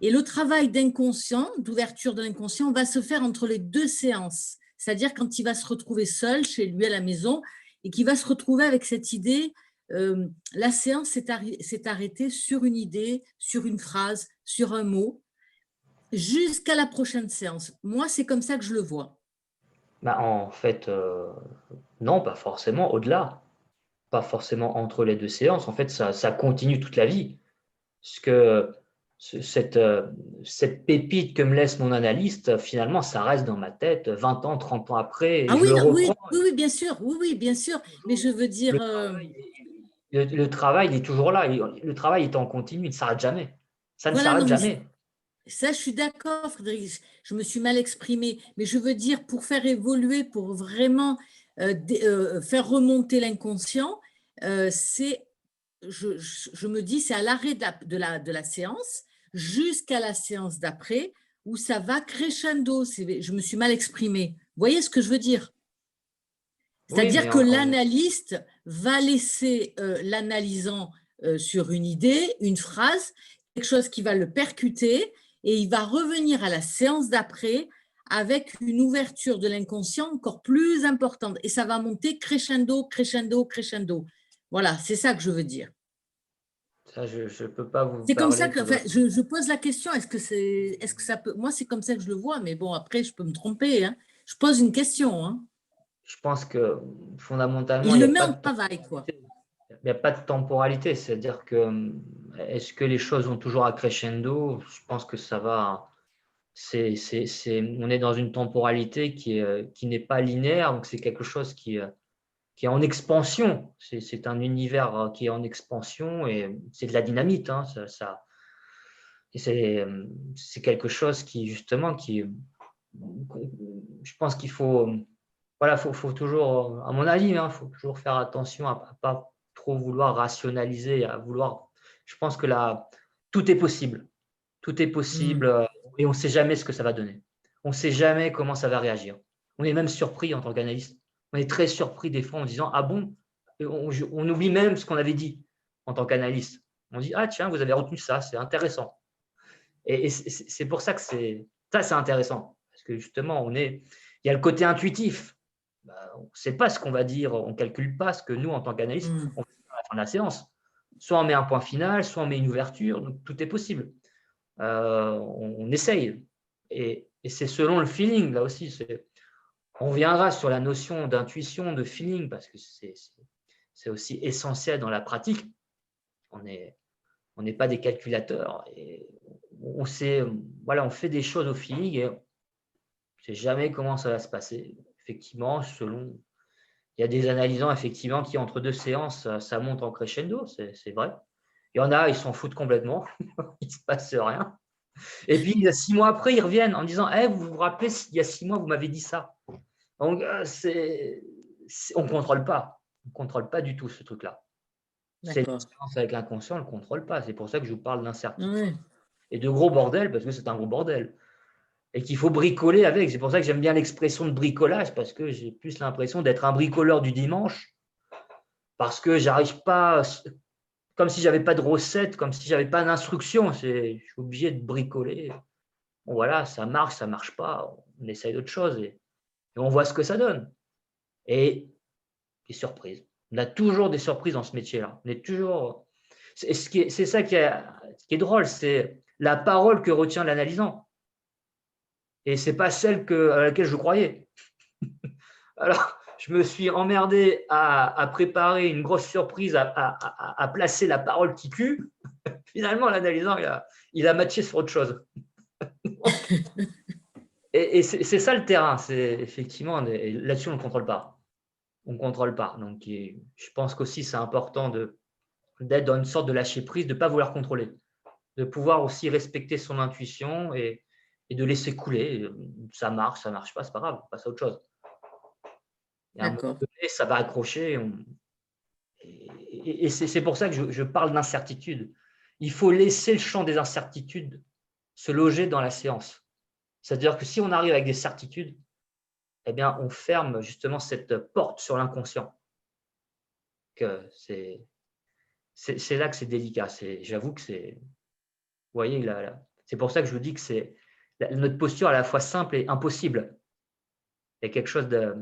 Et le travail d'inconscient, d'ouverture de l'inconscient, va se faire entre les 2 séances. C'est-à-dire quand il va se retrouver seul chez lui à la maison et qu'il va se retrouver avec cette idée. La séance s'est arrêtée sur une idée, sur une phrase, sur un mot. jusqu'à la prochaine séance. Moi, c'est comme ça que je le vois. Bah, en fait, non, pas forcément, au-delà. Pas forcément entre les 2 séances. En fait, ça continue toute la vie. Parce que cette pépite que me laisse mon analyste, finalement, ça reste dans ma tête 20 ans, 30 ans après, et Ah je oui, le non, oui, reprends. oui, bien sûr, oui, bien sûr. Mais je veux dire, Le travail, il est toujours là. Le travail est en continu, il ne s'arrête jamais. Ça ne voilà, s'arrête non, mais jamais. ça, je suis d'accord, Frédéric. Je me suis mal exprimée. Mais je veux dire, pour faire évoluer, pour vraiment faire remonter l'inconscient, je me dis, c'est à l'arrêt de la séance jusqu'à la séance d'après où ça va crescendo. Je me suis mal exprimée. Vous voyez ce que je veux dire? Oui, C'est-à-dire mais que l'analyste va laisser l'analysant sur une idée, une phrase, quelque chose qui va le percuter, et il va revenir à la séance d'après avec une ouverture de l'inconscient encore plus importante. Et ça va monter crescendo, crescendo, crescendo. Voilà, c'est ça que je veux dire. ça, je ne peux pas vous C'est comme ça parler que, enfin, je pose la question, est-ce que ça peut, moi c'est comme ça que je le vois, mais bon, après je peux me tromper, hein. Je pose une question, hein. Je pense que fondamentalement, Il le met en travail, quoi. Il n'y a pas de temporalité, c'est-à-dire que est-ce que les choses vont toujours à crescendo? Je pense que ça va. On est dans une temporalité qui n'est pas linéaire, donc c'est quelque chose qui est en expansion. C'est un univers qui est en expansion et c'est de la dynamite, hein, et c'est quelque chose qui, justement, je pense qu'il faut, voilà, faut toujours, à mon avis, hein, faut toujours faire attention à ne pas trop vouloir rationaliser, à vouloir. Je pense que là, tout est possible. Tout est possible et on ne sait jamais ce que ça va donner. On ne sait jamais comment ça va réagir. On est même surpris en tant qu'analyste. On est très surpris des fois en disant ah bon, et on oublie même ce qu'on avait dit en tant qu'analyste. On dit ah tiens, vous avez retenu ça, c'est intéressant. Et c'est pour ça que c'est intéressant parce que justement il y a le côté intuitif. On ne sait pas ce qu'on va dire, on ne calcule pas ce que nous en tant qu'analyste on fait à la fin de la séance. Soit on met un point final, soit on met une ouverture, donc tout est possible. On essaye. Et c'est selon le feeling, là aussi. On reviendra sur la notion d'intuition, de feeling, parce que c'est aussi essentiel dans la pratique. On n'est pas des calculateurs. Et on sait, voilà, on fait des choses au feeling et on ne sait jamais comment ça va se passer. Effectivement, il y a des analysants effectivement qui, entre 2 séances, ça monte en crescendo, c'est vrai. Il y en a, ils s'en foutent complètement. Il ne se passe rien. Et puis, 6 mois après, ils reviennent en disant hey, vous vous rappelez, il y a 6 mois, vous m'avez dit ça. Donc, on ne contrôle pas. On ne contrôle pas du tout ce truc-là. C'est l'expérience avec l'inconscient, on ne le contrôle pas. C'est pour ça que je vous parle d'incertitude et de gros bordel, parce que c'est un gros bordel. Et qu'il faut bricoler avec. C'est pour ça que j'aime bien l'expression de bricolage, parce que j'ai plus l'impression d'être un bricoleur du dimanche, parce que j'arrive pas. Comme si je n'avais pas de recette, comme si je n'avais pas d'instruction. Je suis obligé de bricoler. Bon, voilà, ça ne marche pas. On essaye d'autres choses et on voit ce que ça donne. Et des surprises. On a toujours des surprises dans ce métier-là. On est toujours. C'est ça qui est drôle, c'est la parole que retient l'analysant. Et ce n'est pas celle à laquelle je croyais. Alors, je me suis emmerdé à préparer une grosse surprise, à placer la parole qui tue. Finalement, l'analysant, il a matché sur autre chose. Et c'est ça le terrain. C'est effectivement, là-dessus, on ne contrôle pas. On ne contrôle pas. Donc, je pense qu'aussi, c'est important d'être dans une sorte de lâcher prise, de ne pas vouloir contrôler, de pouvoir aussi respecter son intuition et de laisser couler. Ça marche pas, c'est pas grave, on passe à autre chose. Et à un moment donné, ça va accrocher. Et c'est pour ça que je parle d'incertitude. Il faut laisser le champ des incertitudes se loger dans la séance. C'est-à-dire que si on arrive avec des certitudes, eh bien, on ferme justement cette porte sur l'inconscient. C'est là que c'est délicat. J'avoue que c'est… Vous voyez, c'est pour ça que je vous dis que notre posture à la fois simple et impossible. Il y a quelque chose de…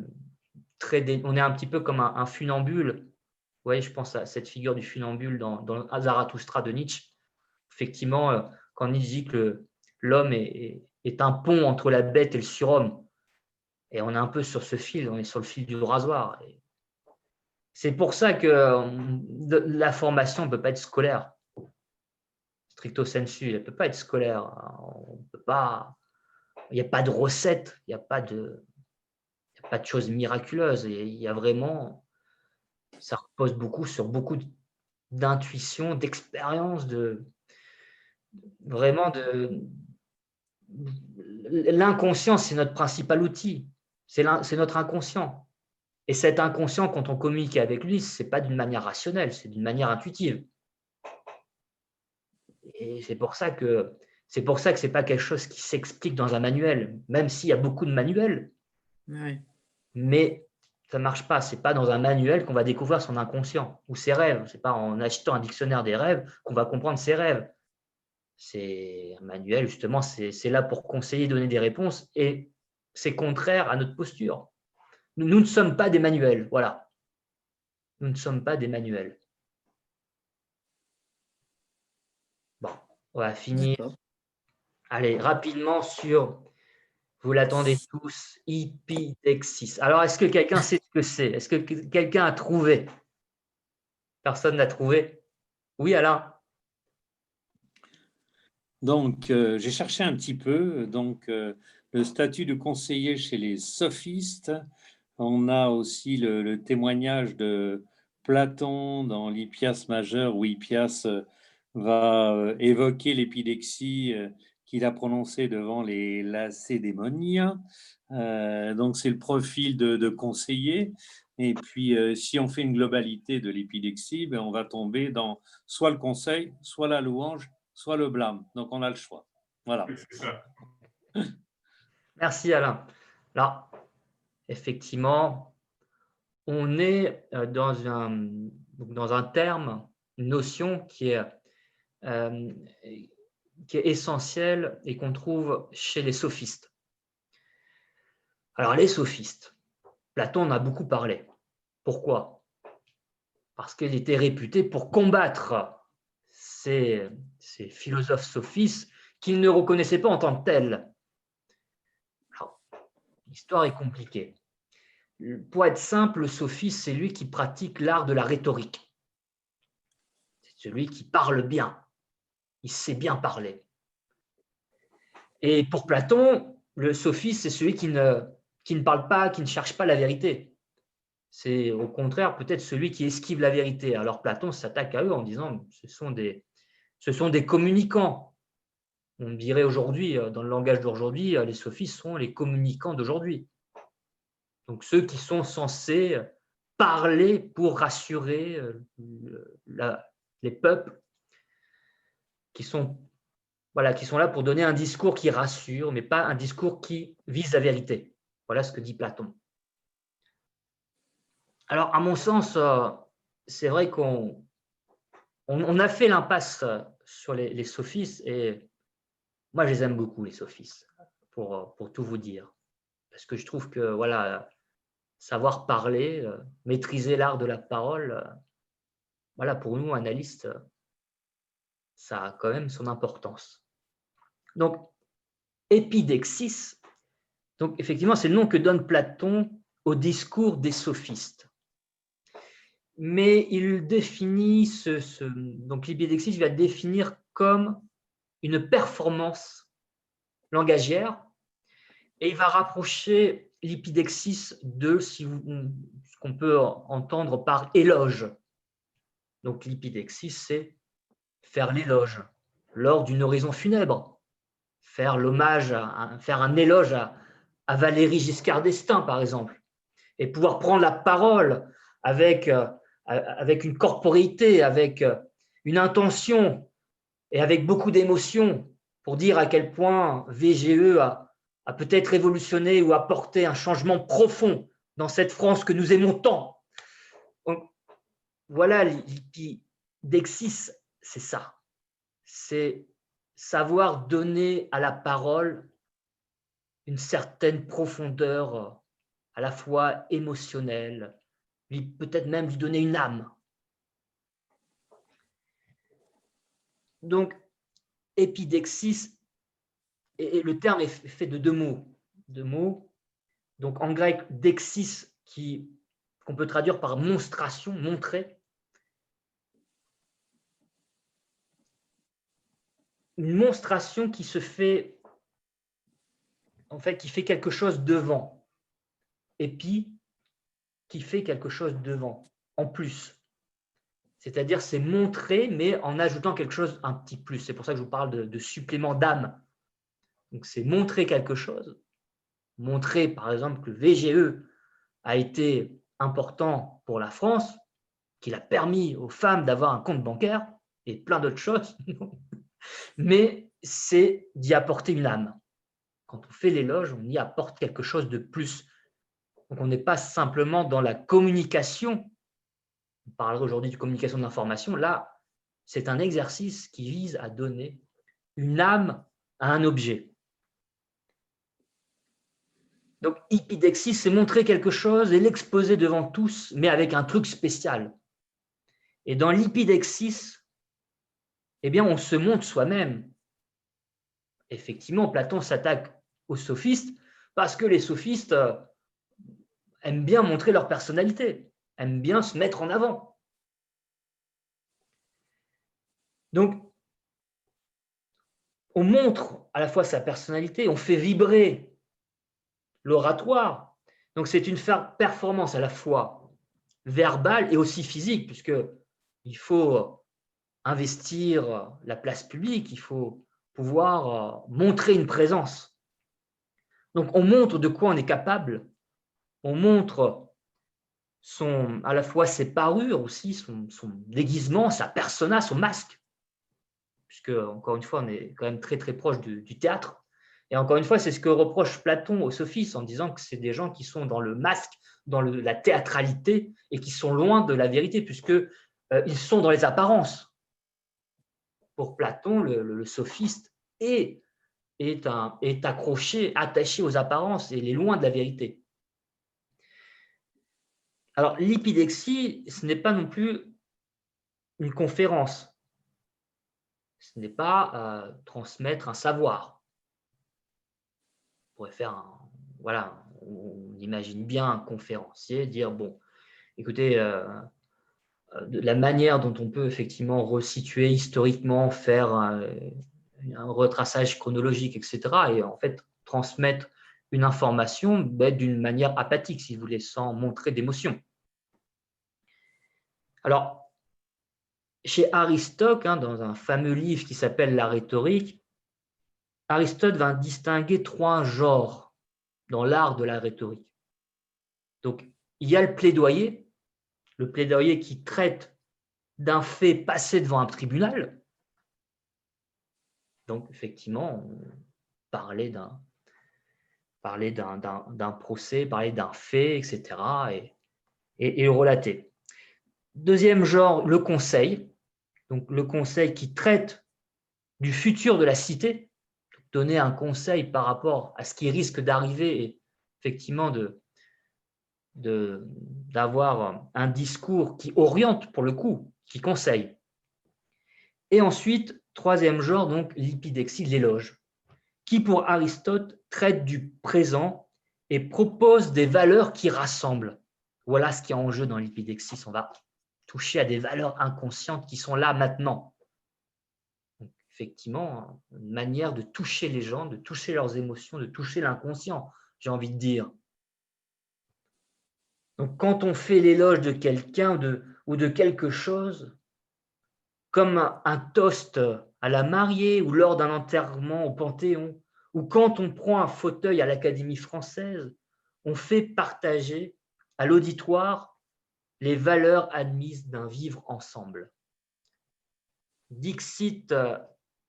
On est un petit peu comme un funambule. Vous voyez, je pense à cette figure du funambule dans Zarathustra de Nietzsche. Effectivement, quand Nietzsche dit que l'homme est un pont entre la bête et le surhomme. Et on est un peu sur ce fil, on est sur le fil du rasoir. C'est pour ça que la formation ne peut pas être scolaire. Stricto sensu, elle ne peut pas être scolaire. On peut pas, il n'y a pas de recette, il n'y a pas de choses miraculeuses. Il y a vraiment, ça repose beaucoup sur beaucoup d'intuition, d'expérience, vraiment l'inconscient, c'est notre principal outil. C'est notre inconscient. Et cet inconscient, quand on communique avec lui, ce n'est pas d'une manière rationnelle, c'est d'une manière intuitive. Et c'est pour ça que ce n'est pas quelque chose qui s'explique dans un manuel, même s'il y a beaucoup de manuels. Ouais. Mais ça ne marche pas. Ce n'est pas dans un manuel qu'on va découvrir son inconscient ou ses rêves. Ce n'est pas en achetant un dictionnaire des rêves qu'on va comprendre ses rêves. C'est un manuel, justement, c'est là pour conseiller, donner des réponses, et c'est contraire à notre posture. Nous ne sommes pas des manuels, voilà. Nous ne sommes pas des manuels. Bon, on va finir. Allez, rapidement sur, vous l'attendez tous, épidexis. Alors, est-ce que quelqu'un sait ce que c'est? Est-ce que quelqu'un a trouvé? Personne n'a trouvé? Oui, Alain? Donc, j'ai cherché un petit peu. Donc, le statut de conseiller chez les sophistes. On a aussi le témoignage de Platon dans l'Hippias majeur, où Hippias va évoquer l'épidexie qu'il a prononcée devant les Lacédémoniens. Donc, c'est le profil de conseiller. Et puis, si on fait une globalité de l'épidexie, on va tomber dans soit le conseil, soit la louange, soit le blâme. Donc, on a le choix. Voilà. Merci, Alain. Alors, effectivement, on est dans un terme, une notion qui est essentielle et qu'on trouve chez les sophistes. Alors, les sophistes, Platon en a beaucoup parlé. Pourquoi? Parce qu'il était réputé pour combattre ces philosophes sophistes qu'il ne reconnaissait pas en tant que tels. Alors, l'histoire est compliquée. Pour être simple, le sophiste, c'est lui qui pratique l'art de la rhétorique. C'est celui qui parle bien. Il sait bien parler. Et pour Platon, le sophiste, c'est celui qui ne parle pas, qui ne cherche pas la vérité. C'est au contraire peut-être celui qui esquive la vérité. Alors Platon s'attaque à eux en disant ce sont des communicants. On dirait aujourd'hui, dans le langage d'aujourd'hui, les sophistes sont les communicants d'aujourd'hui. Donc ceux qui sont censés parler pour rassurer les peuples qui sont là pour donner un discours qui rassure, mais pas un discours qui vise la vérité. Voilà ce que dit Platon. Alors, à mon sens, c'est vrai qu'on a fait l'impasse sur les sophistes, et moi, je les aime beaucoup, les sophistes, pour tout vous dire. Parce que je trouve que, voilà, savoir parler, maîtriser l'art de la parole, voilà, pour nous, analystes, ça a quand même son importance. Donc, épidexis, donc effectivement, c'est le nom que donne Platon au discours des sophistes. Mais il définit donc l'épidexis va définir comme une performance langagière, et il va rapprocher l'épidexis de ce qu'on peut entendre par éloge. Donc l'épidexis, c'est faire l'éloge lors d'une oraison funèbre, faire l'hommage, faire un éloge à Valéry Giscard d'Estaing, par exemple, et pouvoir prendre la parole avec une corporéité, avec une intention et avec beaucoup d'émotion pour dire à quel point VGE a peut-être révolutionné ou apporté un changement profond dans cette France que nous aimons tant. Donc, voilà, l'épidexis, c'est ça. C'est savoir donner à la parole une certaine profondeur à la fois émotionnelle, peut-être même lui donner une âme. Donc, épidexis, et le terme est fait de deux mots. Donc en grec, dexis, qu'on peut traduire par monstration, montrer. Une monstration qui se fait, en fait, qui fait quelque chose devant. Épi, qui fait quelque chose devant, en plus. C'est-à-dire, c'est montrer, mais en ajoutant quelque chose, un petit plus. C'est pour ça que je vous parle de supplément d'âme. Donc, c'est montrer quelque chose. Montrer, par exemple, que le VGE a été important pour la France, qu'il a permis aux femmes d'avoir un compte bancaire et plein d'autres choses. Mais c'est d'y apporter une âme. Quand on fait l'éloge, on y apporte quelque chose de plus. Donc, on n'est pas simplement dans la communication. On parlera aujourd'hui de communication de l'information. Là, c'est un exercice qui vise à donner une âme à un objet. Donc, hypidexis, c'est montrer quelque chose et l'exposer devant tous, mais avec un truc spécial. Et dans l'hypidexis, eh bien, on se montre soi-même. Effectivement, Platon s'attaque aux sophistes parce que les sophistes aiment bien montrer leur personnalité, aiment bien se mettre en avant. Donc, on montre à la fois sa personnalité, on fait vibrer l'oratoire. Donc, c'est une performance à la fois verbale et aussi physique, puisqu'il faut investir la place publique, il faut pouvoir montrer une présence. Donc, on montre de quoi on est capable, on montre à la fois ses parures aussi, son déguisement, sa persona, son masque, puisque, encore une fois, on est quand même très, très proche du théâtre. Et encore une fois, c'est ce que reproche Platon aux sophistes en disant que c'est des gens qui sont dans le masque, dans la théâtralité et qui sont loin de la vérité, puisqu'ils sont dans les apparences. Pour Platon, le sophiste est attaché aux apparences et il est loin de la vérité. Alors, l'hypidexie, ce n'est pas non plus une conférence. Ce n'est pas transmettre un savoir. On pourrait faire on imagine bien un conférencier dire, bon, écoutez, de la manière dont on peut effectivement resituer historiquement, faire un retraçage chronologique, etc., et en fait transmettre une information d'une manière apathique, si vous voulez, sans montrer d'émotion. Alors, chez Aristote, dans un fameux livre qui s'appelle La rhétorique, Aristote va distinguer 3 genres dans l'art de la rhétorique. Donc, il y a le plaidoyer qui traite d'un fait passé devant un tribunal. Donc, effectivement, on parlait d'un procès, parler d'un fait, etc., et relater. Deuxième genre, le conseil. Donc, le conseil qui traite du futur de la cité, donner un conseil par rapport à ce qui risque d'arriver et effectivement d'avoir un discours qui oriente pour le coup, qui conseille. Et ensuite, troisième genre, donc l'hypidexie, l'éloge, qui pour Aristote traite du présent et propose des valeurs qui rassemblent. Voilà ce qui est en jeu dans l'hypidexie. On va toucher à des valeurs inconscientes qui sont là maintenant. Donc, effectivement, une manière de toucher les gens, de toucher leurs émotions, de toucher l'inconscient, j'ai envie de dire. Donc, quand on fait l'éloge de quelqu'un ou de quelque chose, comme un toast à la mariée ou lors d'un enterrement au Panthéon, ou quand on prend un fauteuil à l'Académie française, on fait partager à l'auditoire les valeurs admises d'un vivre ensemble. Dixit,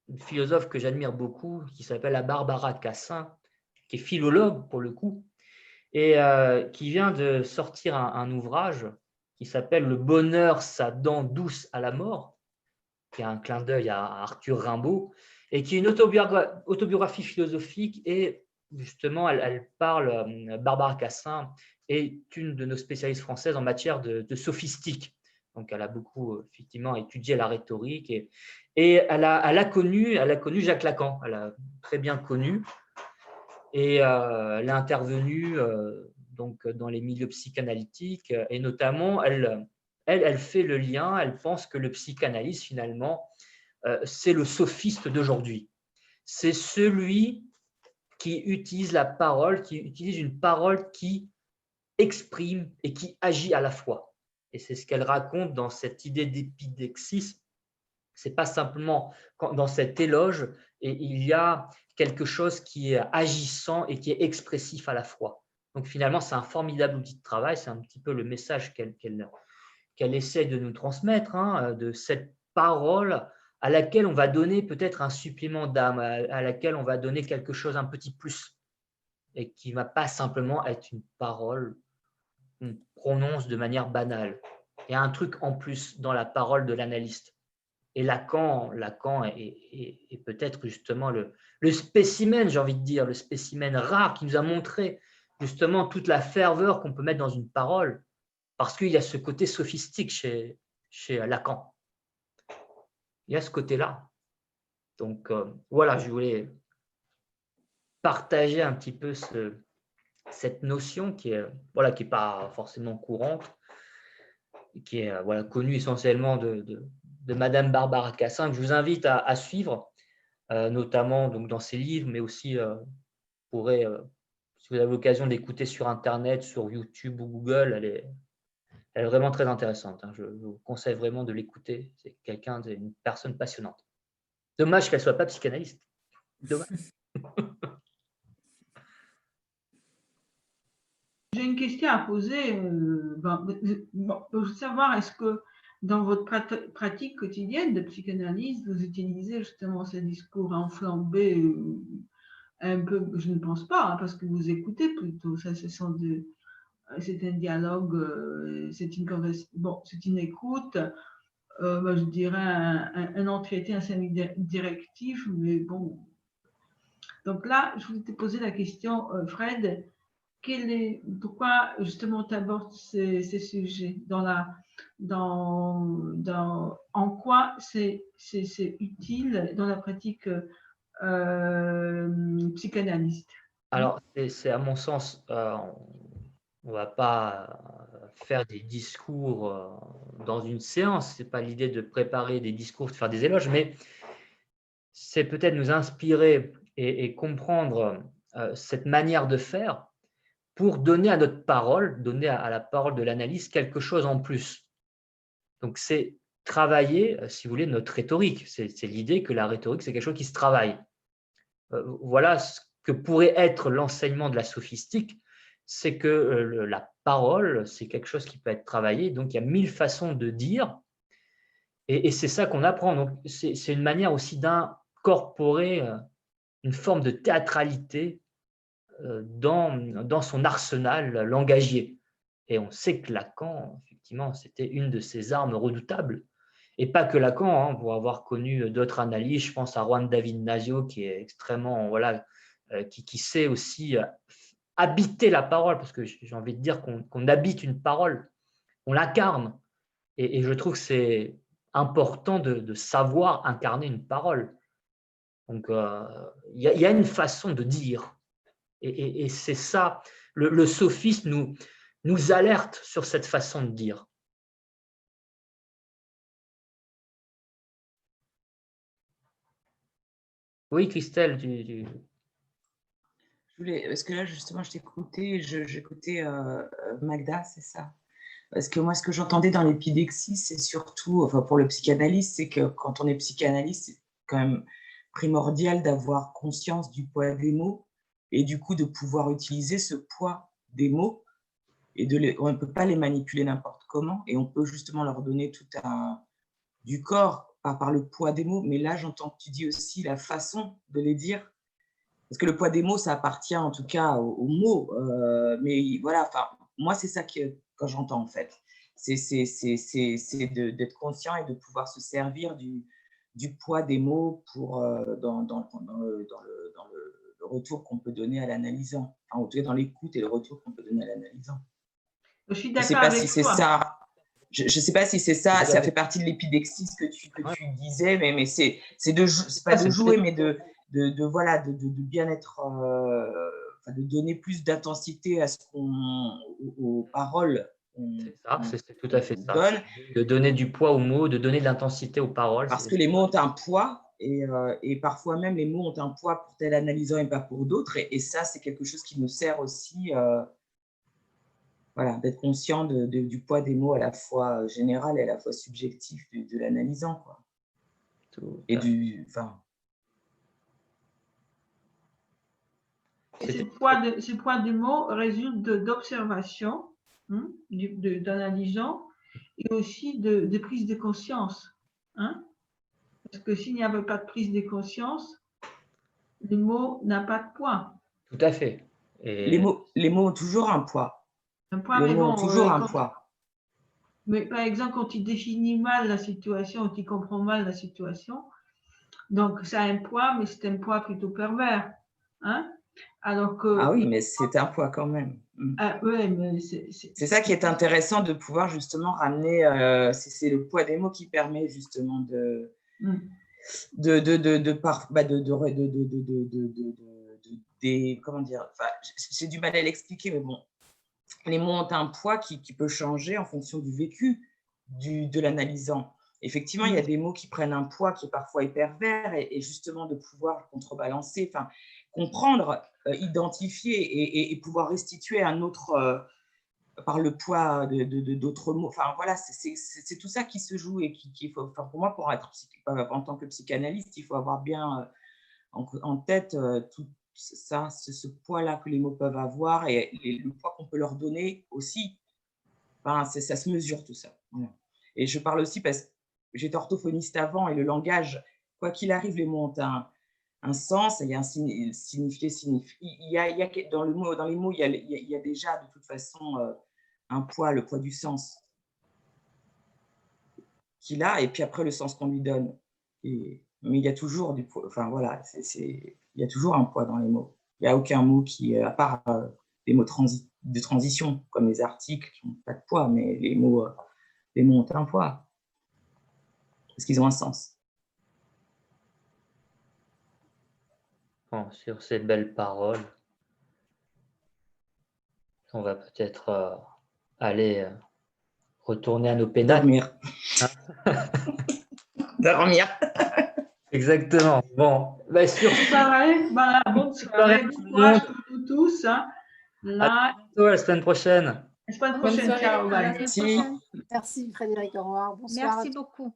une philosophe que j'admire beaucoup, qui s'appelle Barbara Cassin, qui est philologue pour le coup, et qui vient de sortir un ouvrage qui s'appelle « Le bonheur, sa dent douce à la mort », qui est un clin d'œil à Arthur Rimbaud, et qui est une autobiographie philosophique, et justement, elle parle, Barbara Cassin est une de nos spécialistes françaises en matière de sophistique. Donc, elle a beaucoup, effectivement, étudié la rhétorique et elle a connu Jacques Lacan. Elle a très bien connu et elle a intervenu donc, dans les milieux psychanalytiques et notamment, elle fait le lien, elle pense que le psychanalyste, finalement, c'est le sophiste d'aujourd'hui. C'est celui qui utilise la parole, qui utilise une parole qui exprime et qui agit à la fois. Et c'est ce qu'elle raconte dans cette idée d'épidexis. Ce n'est pas simplement dans cet éloge, et il y a quelque chose qui est agissant et qui est expressif à la fois. Donc finalement, c'est un formidable outil de travail, c'est un petit peu le message qu'elle essaie de nous transmettre, hein, de cette parole à laquelle on va donner peut-être un supplément d'âme, à laquelle on va donner quelque chose, un petit plus, et qui ne va pas simplement être une parole qu'on prononce de manière banale. Il y a un truc en plus dans la parole de l'analyste. Et Lacan est peut-être justement le spécimen, j'ai envie de dire, le spécimen rare qui nous a montré justement toute la ferveur qu'on peut mettre dans une parole, parce qu'il y a ce côté sophistique chez Lacan. Il y a ce côté-là. Donc, voilà, je voulais partager un petit peu cette notion qui est pas forcément courante, qui est connue essentiellement de Madame Barbara Cassin, que je vous invite à suivre, notamment donc, dans ses livres, mais aussi, vous pourrez, si vous avez l'occasion d'écouter sur Internet, sur YouTube ou Google, elle est vraiment très intéressante. Hein. Je vous conseille vraiment de l'écouter. C'est une personne passionnante. Dommage qu'elle ne soit pas psychanalyste. Dommage. J'ai une question à poser. Pour savoir, est-ce que dans votre pratique quotidienne de psychanalyse, vous utilisez justement ces discours enflammés un peu, je ne pense pas, hein, parce que vous écoutez plutôt. Ça, c'est un dialogue, c'est une écoute. Je dirais un entretien semi-directif, mais bon. Donc là, je voulais te poser la question, Fred, pourquoi justement tu abordes ces sujets en quoi c'est utile dans la pratique psychanalyste? Alors, c'est à mon sens, on ne va pas faire des discours dans une séance. Ce n'est pas l'idée de préparer des discours, de faire des éloges, mais c'est peut-être nous inspirer et comprendre cette manière de faire pour donner à notre parole, donner à la parole de l'analyse quelque chose en plus. Donc, c'est travailler, si vous voulez, notre rhétorique. C'est l'idée que la rhétorique, c'est quelque chose qui se travaille. Voilà ce que pourrait être l'enseignement de la sophistique, c'est que la parole, c'est quelque chose qui peut être travaillé. Donc, il y a 1000 façons de dire et c'est ça qu'on apprend. Donc, c'est une manière aussi d'incorporer une forme de théâtralité dans son arsenal langagier. Et on sait que Lacan, effectivement, c'était une de ses armes redoutables. Et pas que Lacan, hein, pour avoir connu d'autres analyses, je pense à Juan David Nasio, qui est extrêmement, qui sait aussi habiter la parole, parce que j'ai envie de dire qu'on habite une parole, on l'incarne. Et je trouve que c'est important de savoir incarner une parole. Donc, il y a une façon de dire. Et c'est ça, le sophiste nous alerte sur cette façon de dire. Oui, Christelle, parce que là, justement, je t'écoutais, j'écoutais Magda, c'est ça. Parce que moi, ce que j'entendais dans l'épidexie, c'est surtout, enfin, pour le psychanalyste, c'est que quand on est psychanalyste, c'est quand même primordial d'avoir conscience du poids des mots et du coup de pouvoir utiliser ce poids des mots et on ne peut pas les manipuler n'importe comment et on peut justement leur donner tout du corps par le poids des mots. Mais là, j'entends que tu dis aussi la façon de les dire. Parce que le poids des mots, ça appartient en tout cas aux mots. Mais voilà, moi, c'est ça que quand j'entends en fait. C'est d'être conscient et de pouvoir se servir du poids des mots pour, dans le retour qu'on peut donner à l'analysant. Enfin, en tout cas, dans l'écoute et le retour qu'on peut donner à l'analysant. Je suis d'accord avec toi. Je ne sais pas si c'est ça, ça fait partie de l'épidexie que tu disais, mais c'est pas de jouer, mais de bien être, de donner plus d'intensité à aux paroles. C'est ça, c'est tout à fait ça. De donner du poids aux mots, de donner de l'intensité aux paroles. Parce que les mots ont un poids, et parfois même les mots ont un poids pour tel analysant et pas pour d'autres. Et ça, c'est quelque chose qui nous sert aussi voilà, d'être conscient du poids des mots à la fois général et à la fois subjectif de l'analysant, quoi. Et ce poids des mots résulte d'observation d'analysant et aussi de prise de conscience. Hein? Parce que s'il n'y avait pas de prise de conscience, les mots n'ont pas de poids. Tout à fait. Et les mots ont toujours un poids. Un poids, les mots ont toujours un poids. Mais par exemple, quand tu définis mal la situation, ou tu comprends mal la situation, donc ça a un poids, mais c'est un poids plutôt pervers. Hein? Alors que, ah oui, mais c'est un poids quand même. Ouais, mais c'est ça qui est intéressant de pouvoir justement ramener, c'est le poids des mots qui permet justement comment dire, enfin, j'ai du mal à l'expliquer, mais bon, les mots ont un poids qui peut changer en fonction du vécu de l'analysant. Effectivement, il y a des mots qui prennent un poids qui parfois est pervers, et justement de pouvoir contrebalancer, enfin, comprendre, identifier et pouvoir restituer un autre par le poids d'autres mots. Enfin, voilà, c'est tout ça qui se joue et qu'il faut, enfin, pour moi, pour être en tant que psychanalyste, il faut avoir bien en tête tout ça, ce poids-là que les mots peuvent avoir et le poids qu'on peut leur donner aussi. Enfin, ça se mesure tout ça. Voilà. Et je parle aussi parce que j'étais orthophoniste avant, et le langage, quoi qu'il arrive, les mots ont un sens, il y a un signifié. Il y a dans les mots, il y a déjà de toute façon un poids, le poids du sens qu'il a, et puis après le sens qu'on lui donne. Mais il y a toujours du poids, enfin voilà, il y a toujours un poids dans les mots. Il n'y a aucun mot qui, à part les mots de transition, comme les articles, qui n'ont pas de poids, mais les mots ont un poids, parce qu'ils ont un sens. Bon, sur ces belles paroles, on va peut-être aller retourner à nos pénates. Dormir. Dormir. Exactement. Bon, bah, sur bonne soirée, bon courage pour nous tous. Hein. À bientôt, la semaine prochaine. La semaine prochaine, ciao. Bye. Merci Frédéric, au revoir. Bonsoir. Merci beaucoup.